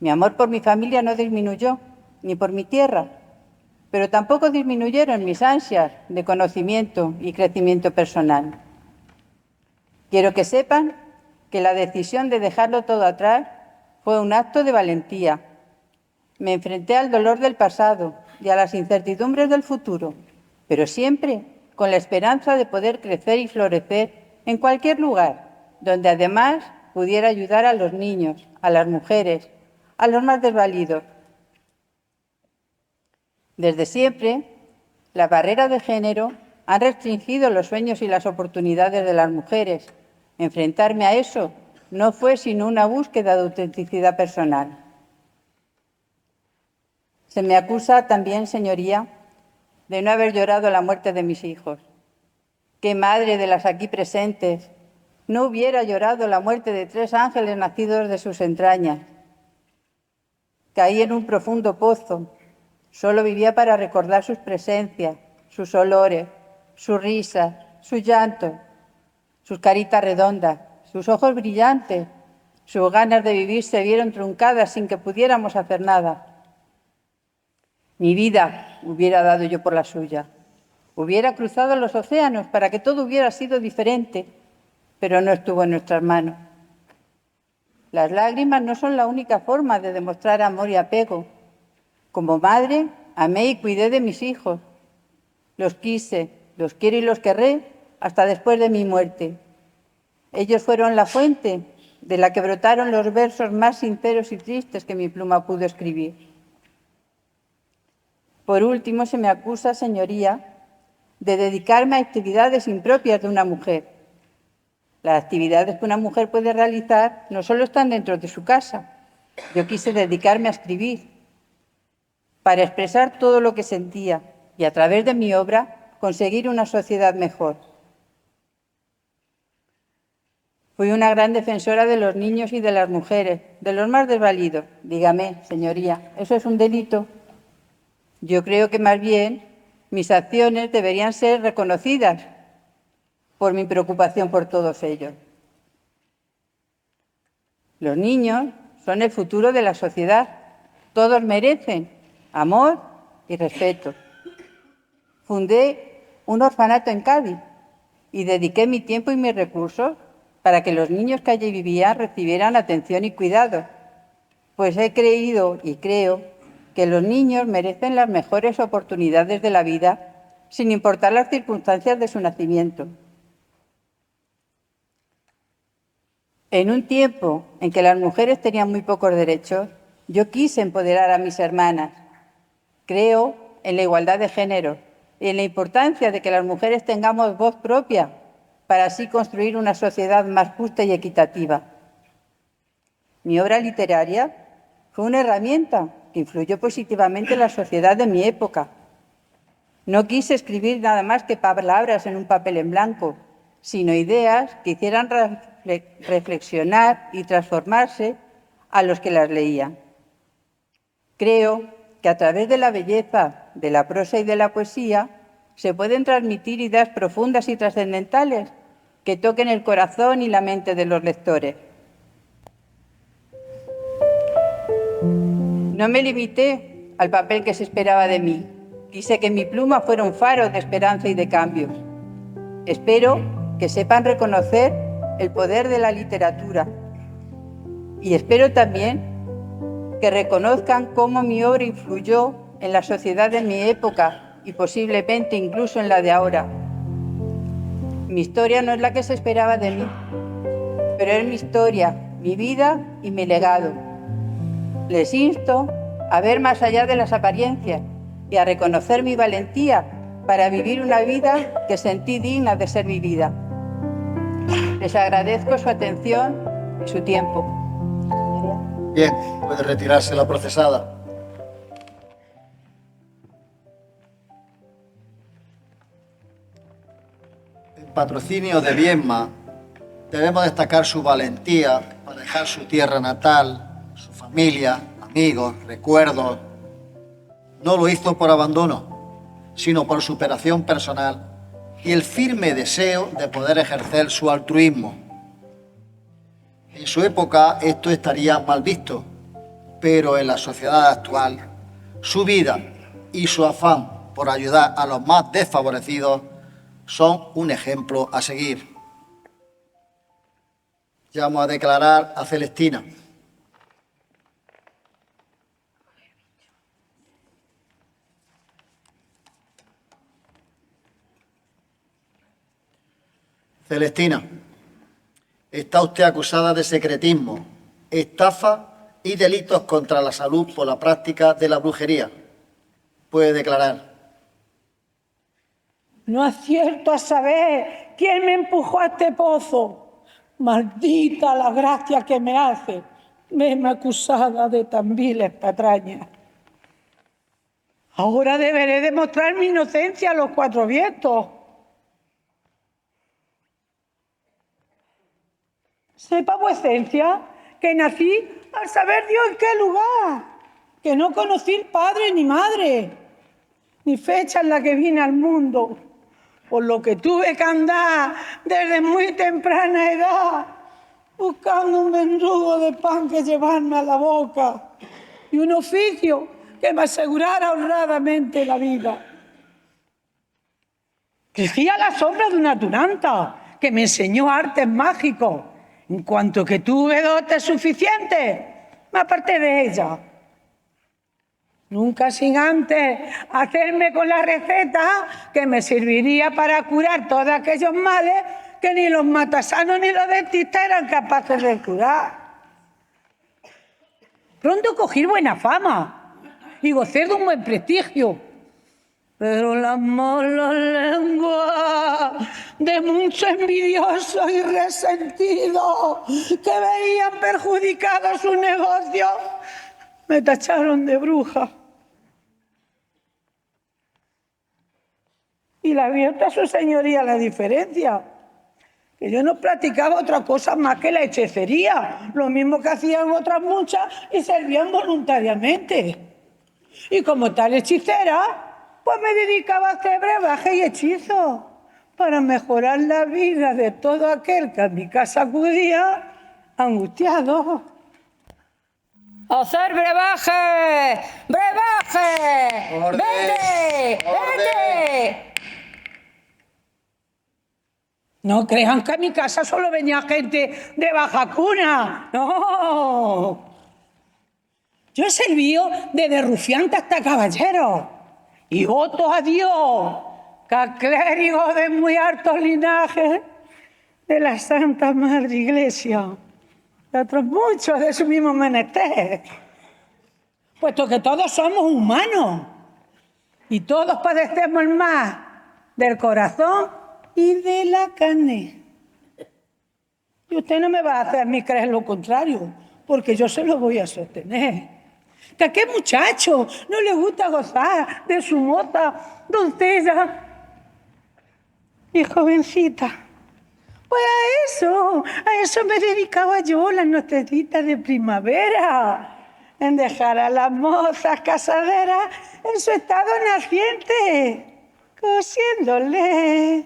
Mi amor por mi familia no disminuyó, ni por mi tierra, pero tampoco disminuyeron mis ansias de conocimiento y crecimiento personal. Quiero que sepan que la decisión de dejarlo todo atrás fue un acto de valentía. Me enfrenté al dolor del pasado y a las incertidumbres del futuro, pero siempre con la esperanza de poder crecer y florecer en cualquier lugar, donde además pudiera ayudar a los niños, a las mujeres, a los más desvalidos. Desde siempre, las barreras de género han restringido los sueños y las oportunidades de las mujeres. Enfrentarme a eso no fue sino una búsqueda de autenticidad personal. Se me acusa también, señoría, de no haber llorado la muerte de mis hijos. ¿Qué madre de las aquí presentes no hubiera llorado la muerte de 3 ángeles nacidos de sus entrañas? Caí en un profundo pozo. Solo vivía para recordar sus presencias, sus olores, sus risas, sus llantos, sus caritas redondas, sus ojos brillantes. Sus ganas de vivir se vieron truncadas sin que pudiéramos hacer nada. Mi vida hubiera dado yo por la suya. Hubiera cruzado los océanos para que todo hubiera sido diferente, pero no estuvo en nuestras manos. Las lágrimas no son la única forma de demostrar amor y apego. Como madre, amé y cuidé de mis hijos. Los quise, los quiero y los querré hasta después de mi muerte. Ellos fueron la fuente de la que brotaron los versos más sinceros y tristes que mi pluma pudo escribir. Por último, se me acusa, señoría, de dedicarme a actividades impropias de una mujer. Las actividades que una mujer puede realizar no solo están dentro de su casa. Yo quise dedicarme a escribir para expresar todo lo que sentía y, a través de mi obra, conseguir una sociedad mejor. Fui una gran defensora de los niños y de las mujeres, de los más desvalidos. Dígame, señoría, ¿eso es un delito? Yo creo que más bien mis acciones deberían ser reconocidas por mi preocupación por todos ellos. Los niños son el futuro de la sociedad. Todos merecen amor y respeto. Fundé un orfanato en Cádiz y dediqué mi tiempo y mis recursos para que los niños que allí vivían recibieran atención y cuidado, pues he creído y creo que los niños merecen las mejores oportunidades de la vida, sin importar las circunstancias de su nacimiento. En un tiempo en que las mujeres tenían muy pocos derechos, yo quise empoderar a mis hermanas. Creo en la igualdad de género y en la importancia de que las mujeres tengamos voz propia para así construir una sociedad más justa y equitativa. Mi obra literaria fue una herramienta que influyó positivamente en la sociedad de mi época. No quise escribir nada más que palabras en un papel en blanco, sino ideas que hicieran reflexionar y transformarse a los que las leían. Creo que a través de la belleza, de la prosa y de la poesía se pueden transmitir ideas profundas y trascendentales que toquen el corazón y la mente de los lectores. No me limité al papel que se esperaba de mí. Quise que mi pluma fuera un faro de esperanza y de cambios. Espero que sepan reconocer el poder de la literatura y espero también que reconozcan cómo mi obra influyó en la sociedad de mi época y posiblemente incluso en la de ahora. Mi historia no es la que se esperaba de mí, pero es mi historia, mi vida y mi legado. Les insto a ver más allá de las apariencias y a reconocer mi valentía para vivir una vida que sentí digna de ser vivida. Les agradezco su atención y su tiempo. Bien, puede retirarse la procesada. En patrocinio de Viedma, debemos destacar su valentía para dejar su tierra natal, su familia, amigos, recuerdos. No lo hizo por abandono, sino por superación personal y el firme deseo de poder ejercer su altruismo. En su época esto estaría mal visto, pero en la sociedad actual, su vida y su afán por ayudar a los más desfavorecidos son un ejemplo a seguir. Llamo a declarar a Celestina. Celestina, está usted acusada de secretismo estafa y delitos contra la salud por la práctica de la brujería. Puede declarar. No acierto a saber quién me empujó a este pozo. Maldita la gracia que me hace verme acusada de tan viles patrañas. Ahora deberé demostrar mi inocencia a los cuatro vientos. Sepa vuecencia que nací al saber Dios en qué lugar, que no conocí padre ni madre, ni fecha en la que vine al mundo, por lo que tuve que andar desde muy temprana edad buscando un mendrugo de pan que llevarme a la boca y un oficio que me asegurara honradamente la vida. Crecí a la sombra de una tunanta que me enseñó artes mágicos. En cuanto que tuve dotes suficientes, me aparté de ella. Nunca sin antes hacerme con la receta que me serviría para curar todos aquellos males que ni los matasanos ni los dentistas eran capaces de curar. Pronto cogí buena fama y gocé de un buen prestigio. Pero las malas lenguas de muchos envidiosos y resentidos que veían perjudicados sus negocios me tacharon de bruja. Y le advierto a su señoría la diferencia, que yo no practicaba otra cosa más que la hechicería, lo mismo que hacían otras muchas y servían voluntariamente. Y como tal hechicera, pues me dedicaba a hacer brebajes y hechizos para mejorar la vida de todo aquel que a mi casa acudía angustiado. ¡Hacer brebajes! ¡Brebajes! ¡Orden! ¡Vete! ¡Vete! No crean que a mi casa solo venía gente de baja cuna. No. Yo he servido desde rufiante hasta caballero. Y voto a Dios que a clérigos de muy altos linajes de la Santa Madre Iglesia y otros muchos de su mismo menester, puesto que todos somos humanos y todos padecemos más del corazón y de la carne. Y usted no me va a hacer a mí creer lo contrario, porque yo se lo voy a sostener. ¿Que a qué muchacho no le gusta gozar de su moza, doncella y jovencita? Pues a eso me dedicaba yo las nochecitas de primavera, en dejar a las mozas casaderas en su estado naciente, cosiéndole.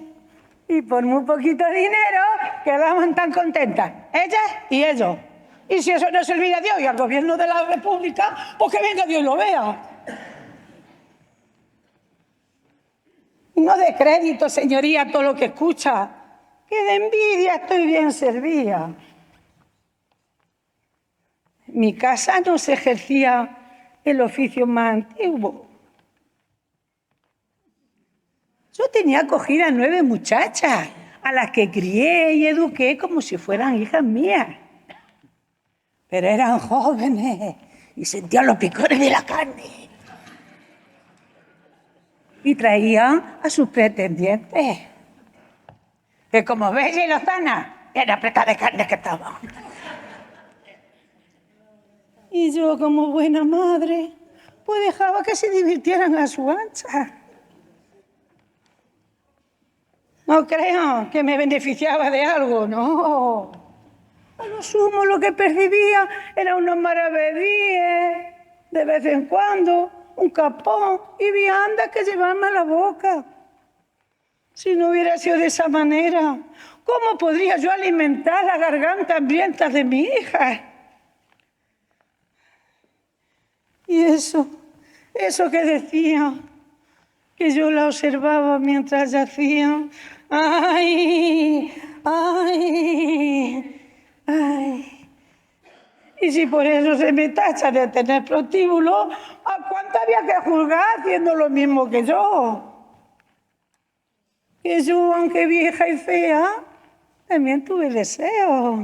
Y por muy poquito dinero quedaban tan contentas, ellas y ellos. Y si eso no servía a Dios y al gobierno de la República, pues que venga Dios y lo vea. No dé crédito, señoría, a todo lo que escucha, que de envidia estoy bien servida. En mi casa no se ejercía el oficio más antiguo. Yo tenía acogida 9 muchachas, a las que crié y eduqué como si fueran hijas mías. Pero eran jóvenes y sentían los picores de la carne. Y traían a sus pretendientes, que como bella y lozana, era apretada de carne que estaban. Y yo, como buena madre, pues dejaba que se divirtieran a su ancha. No crean que me beneficiaba de algo, no. A lo sumo lo que percibía era unos maravedíes, de vez en cuando, un capón y viandas que llevarme a la boca. Si no hubiera sido de esa manera, ¿cómo podría yo alimentar la garganta hambrienta de mi hija? Y eso que decía, que yo la observaba mientras yacía. ¡Ay! ¡Ay! ¡Ay! Y si por eso se me tacha de tener prostíbulo, ¿a cuánto había que juzgar haciendo lo mismo que yo? Que yo, aunque vieja y fea, también tuve deseo.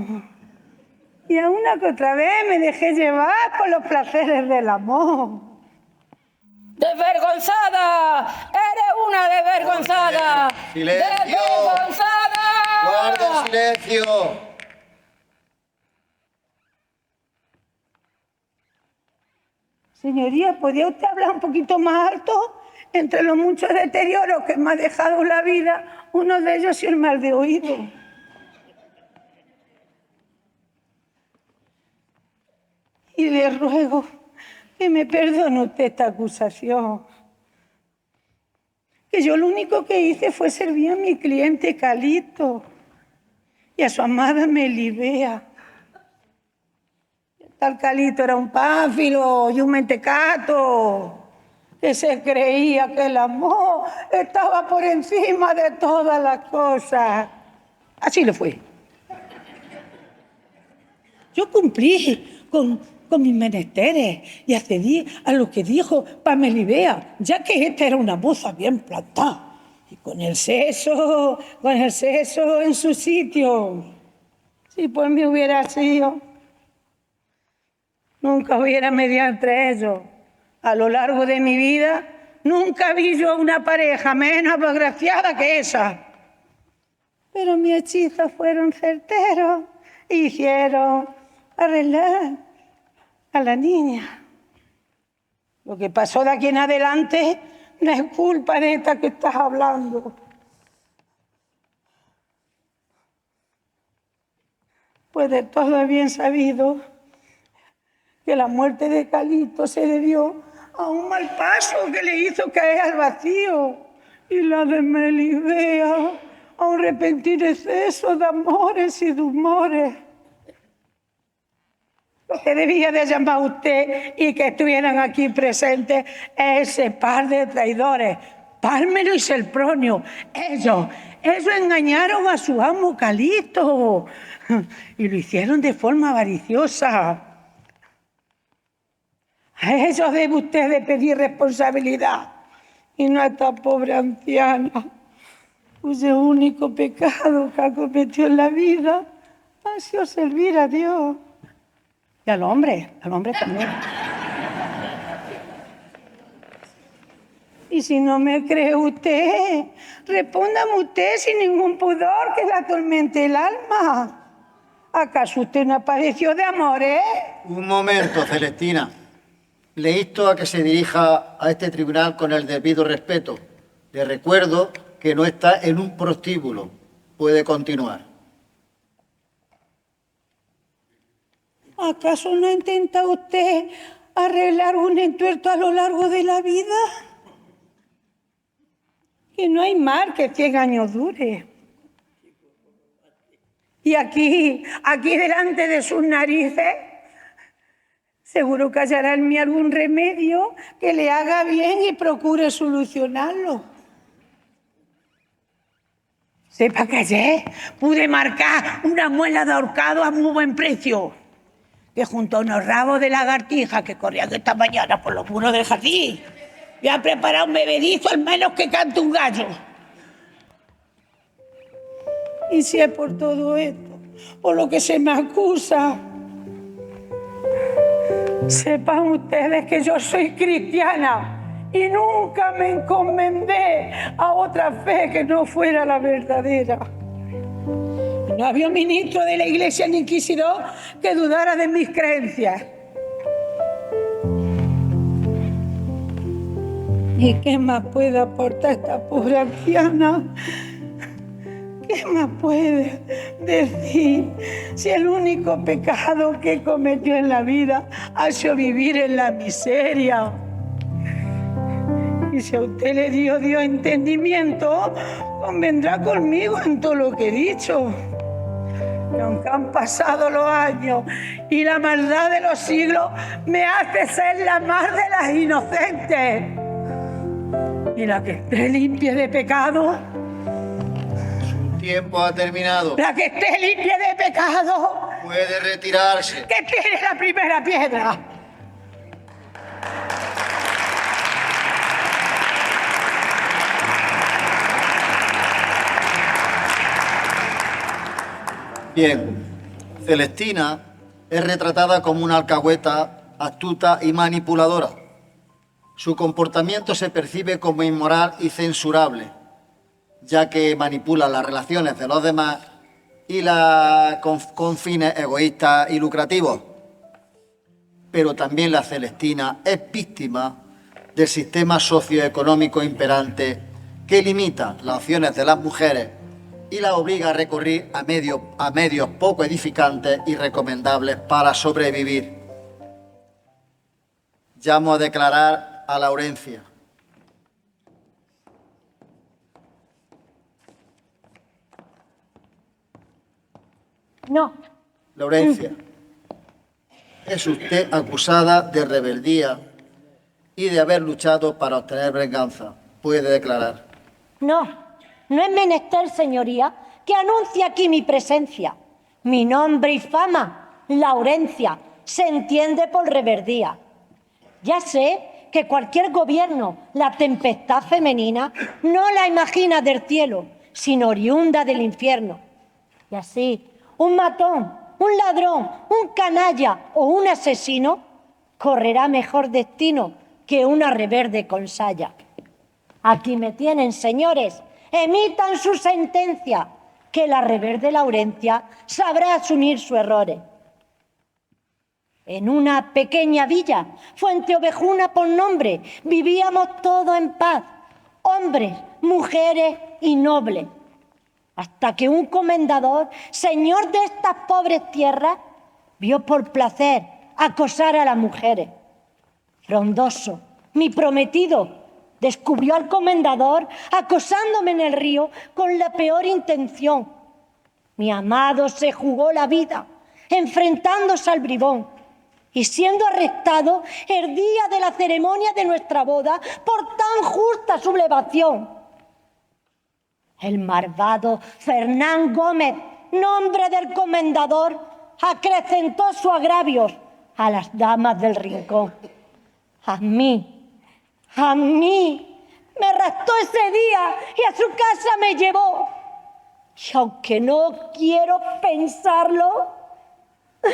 Y a una que otra vez me dejé llevar por los placeres del amor. ¡Desvergonzada! ¡Eres una desvergonzada! ¡Silencio! ¡Desvergonzada! ¡Guarda silencio! Señoría, ¿podría usted hablar un poquito más alto? Entre los muchos deterioros que me ha dejado la vida, uno de ellos es el mal de oído. Y le ruego que me perdone usted esta acusación. Que yo lo único que hice fue servir a mi cliente Calixto y a su amada Melibea. Tal Calixto era un pánfilo y un mentecato que se creía que el amor estaba por encima de todas las cosas. Así lo fue. Yo cumplí con mis menesteres y accedí a lo que dijo Melibea, ya que esta era una moza bien plantada y con el sexo en su sitio. Si pues me hubiera sido, nunca hubiera mediado entre ellos. A lo largo de mi vida, nunca vi yo una pareja menos agraciada que esa. Pero mis hechizos fueron certeros e hicieron arreglar a la niña. Lo que pasó de aquí en adelante no es culpa de esta que estás hablando. Pues de todo es bien sabido que la muerte de Calixto se debió a un mal paso que le hizo caer al vacío, y la de Melibea a un repentino exceso de amores y de humores. Lo que debía de llamar usted y que estuvieran aquí presentes es ese par de traidores, Pálmero y Selpronio. Ellos engañaron a su amo Calixto y lo hicieron de forma avariciosa. A ellos debe usted de pedir responsabilidad y no a esta pobre anciana, cuyo único pecado que ha cometido en la vida ha sido servir a Dios. Y al hombre también. Y si no me cree usted, respóndame usted sin ningún pudor que le atormente el alma. ¿Acaso usted no padeció de amores? Un momento, Celestina. Le insto a que se dirija a este tribunal con el debido respeto. Le recuerdo que no está en un prostíbulo. Puede continuar. ¿Acaso no intenta usted arreglar un entuerto a lo largo de la vida? Que no hay mal que 100 años dure. Y aquí delante de sus narices, seguro que hallará en mí algún remedio que le haga bien y procure solucionarlo. Sepa que ayer pude marcar una muela de ahorcado a muy buen precio, que junto a unos rabos de lagartija que corrían esta mañana por los muros del jardín, voy a preparar un bebedizo al menos que cante un gallo. Y si es por todo esto, por lo que se me acusa, sepan ustedes que yo soy cristiana y nunca me encomendé a otra fe que no fuera la verdadera. No había un ministro de la Iglesia ni inquisidor que dudara de mis creencias. ¿Y qué más puede aportar esta pobre anciana? ¿Qué más puede decir si el único pecado que cometió en la vida ha sido vivir en la miseria? Y si a usted le dio Dios entendimiento, convendrá conmigo en todo lo que he dicho. Que aunque han pasado los años y la maldad de los siglos me hace ser la más de las inocentes. Y la que esté limpia de pecado, Su tiempo ha terminado. la que esté limpia de pecado, Puede retirarse. que tire la primera piedra. Bien, Celestina es retratada como una alcahueta astuta y manipuladora. Su comportamiento se percibe como inmoral y censurable, ya que manipula las relaciones de los demás y con fines egoístas y lucrativos. Pero también la Celestina es víctima del sistema socioeconómico imperante que limita las opciones de las mujeres y las obliga a recurrir a medios poco edificantes y recomendables para sobrevivir. Llamo a declarar a Laurencia. No. Laurencia, es usted acusada de rebeldía y de haber luchado para obtener venganza. Puede declarar. No, no es menester, señoría, que anuncie aquí mi presencia. Mi nombre y fama, Laurencia, se entiende por rebeldía. Ya sé que cualquier gobierno, la tempestad femenina, no la imagina del cielo, sino oriunda del infierno. Y así, un matón, un ladrón, un canalla o un asesino correrá mejor destino que una rebelde con saya. Aquí me tienen, señores, emitan su sentencia, que la rebelde Laurencia sabrá asumir sus errores. En una pequeña villa, Fuente Ovejuna por nombre, vivíamos todos en paz, hombres, mujeres y nobles, hasta que un comendador, señor de estas pobres tierras, vio por placer acosar a las mujeres. Frondoso, mi prometido, descubrió al comendador acosándome en el río con la peor intención. Mi amado se jugó la vida enfrentándose al bribón y siendo arrestado el día de la ceremonia de nuestra boda por tan justa sublevación. El malvado Fernán Gómez, nombre del comendador, acrecentó sus agravios a las damas del rincón. A mí, me arrastró ese día y a su casa me llevó. Y aunque no quiero pensarlo, ¡me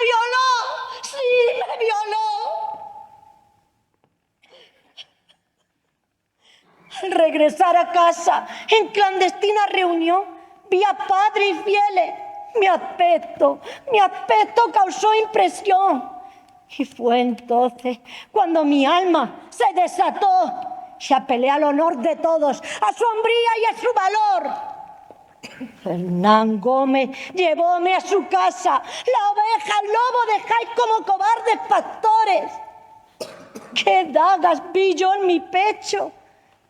violó! ¡Sí, me violó! Al regresar a casa, en clandestina reunión, vi a padres y fieles. Mi aspecto causó impresión. Y fue entonces cuando mi alma se desató y apelé al honor de todos, a su hombría y a su valor. Fernán Gómez llevóme a su casa. La oveja, el lobo dejáis como cobardes pastores. ¡Qué dagas vi yo en mi pecho!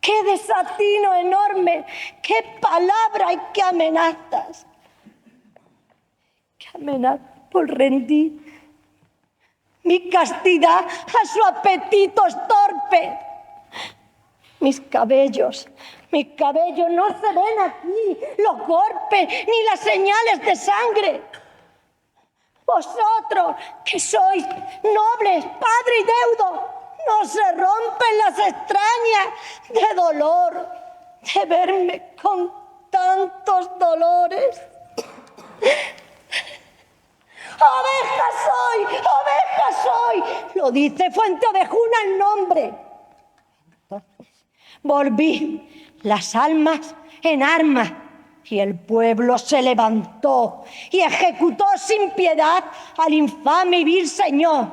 ¡Qué desatino enorme! ¡Qué palabras y qué amenazas! ¡Qué amenazas por rendir mi castidad a su apetito torpe! Mis cabellos no se ven aquí, los golpes ni las señales de sangre. Vosotros, que sois nobles, padre y deudo, no se rompen las extrañas de dolor, de verme con tantos dolores. ¡Oveja soy! Lo dice Fuente Ovejuna el nombre. Entonces volví las almas en armas y el pueblo se levantó y ejecutó sin piedad al infame y vil señor,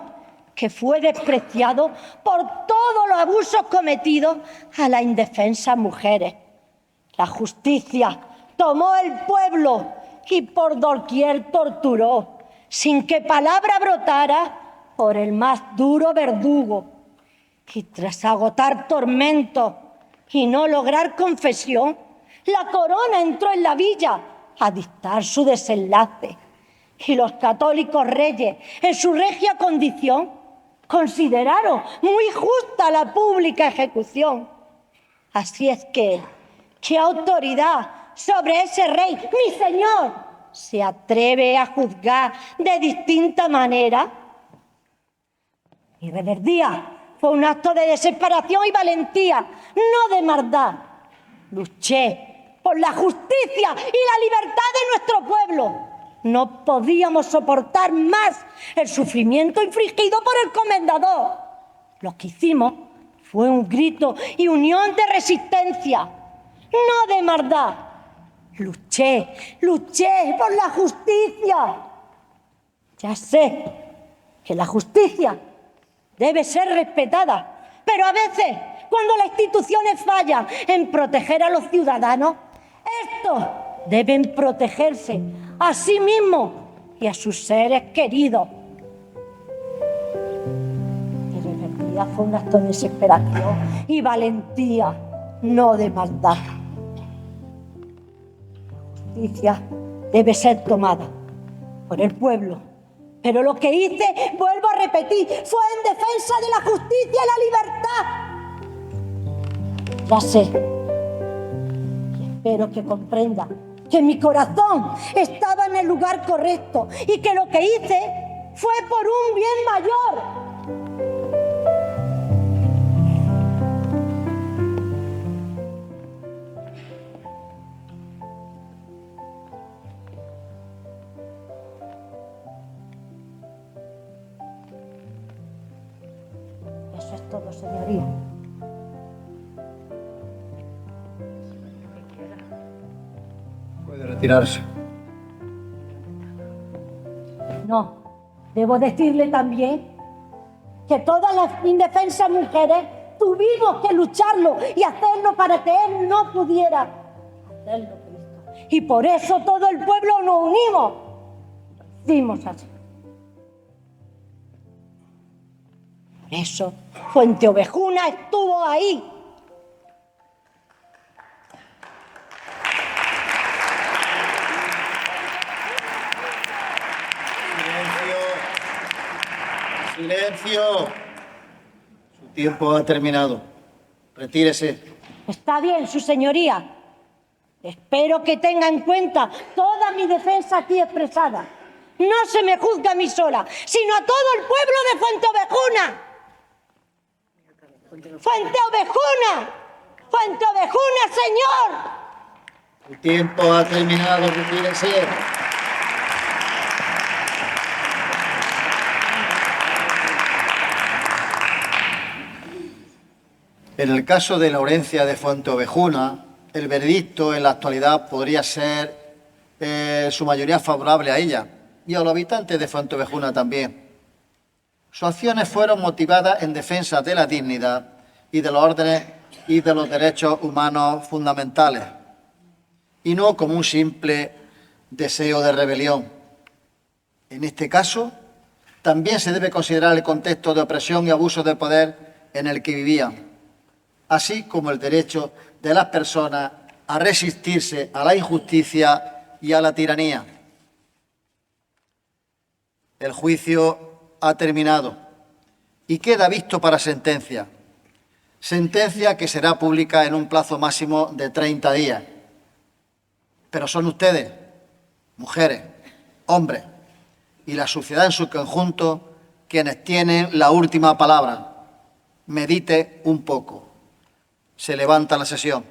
que fue despreciado por todos los abusos cometidos a las indefensas mujeres. La justicia tomó el pueblo y por doquier torturó, sin que palabra brotara por el más duro verdugo. Y tras agotar tormentos y no lograr confesión, la corona entró en la villa a dictar su desenlace. Y los católicos reyes, en su regia condición, consideraron muy justa la pública ejecución. Así es que, ¿qué autoridad sobre ese rey, mi señor, se atreve a juzgar de distinta manera? Mi rebeldía fue un acto de desesperación y valentía, no de maldad. Luché por la justicia y la libertad de nuestro pueblo. No podíamos soportar más el sufrimiento infligido por el comendador. Lo que hicimos fue un grito y unión de resistencia, no de maldad. Luché por la justicia. Ya sé que la justicia debe ser respetada, pero a veces, cuando las instituciones fallan en proteger a los ciudadanos, estos deben protegerse a sí mismos y a sus seres queridos. Pero el día fue un acto de desesperación y valentía, no de maldad. La justicia debe ser tomada por el pueblo. Pero lo que hice, vuelvo a repetir, fue en defensa de la justicia y la libertad. Ya sé, y espero que comprenda que mi corazón estaba en el lugar correcto y que lo que hice fue por un bien mayor. Eso es todo, señoría. Puede retirarse. No, debo decirle también que todas las indefensas mujeres tuvimos que lucharlo y hacerlo para que él no pudiera hacerlo, Cristo. Y por eso todo el pueblo nos unimos. Lo hicimos así. Por eso Fuenteovejuna estuvo ahí. Silencio. Su tiempo ha terminado. Retírese. Está bien, su señoría. Espero que tenga en cuenta toda mi defensa aquí expresada. No se me juzga a mí sola, sino a todo el pueblo de Fuenteovejuna. ¡Fuenteovejuna! ¡Fuenteovejuna, señor! Su tiempo ha terminado. Retírese. En el caso de Laurencia de Fuenteovejuna, el veredicto en la actualidad podría ser su mayoría favorable a ella y a los habitantes de Fuenteovejuna también. Sus acciones fueron motivadas en defensa de la dignidad y de los órdenes y de los derechos humanos fundamentales, y no como un simple deseo de rebelión. En este caso, también se debe considerar el contexto de opresión y abuso de poder en el que vivían, así como el derecho de las personas a resistirse a la injusticia y a la tiranía. El juicio ha terminado y queda visto para sentencia. Sentencia que será pública en un plazo máximo de 30 días. Pero son ustedes, mujeres, hombres y la sociedad en su conjunto, quienes tienen la última palabra. Medite un poco. Se levanta la sesión.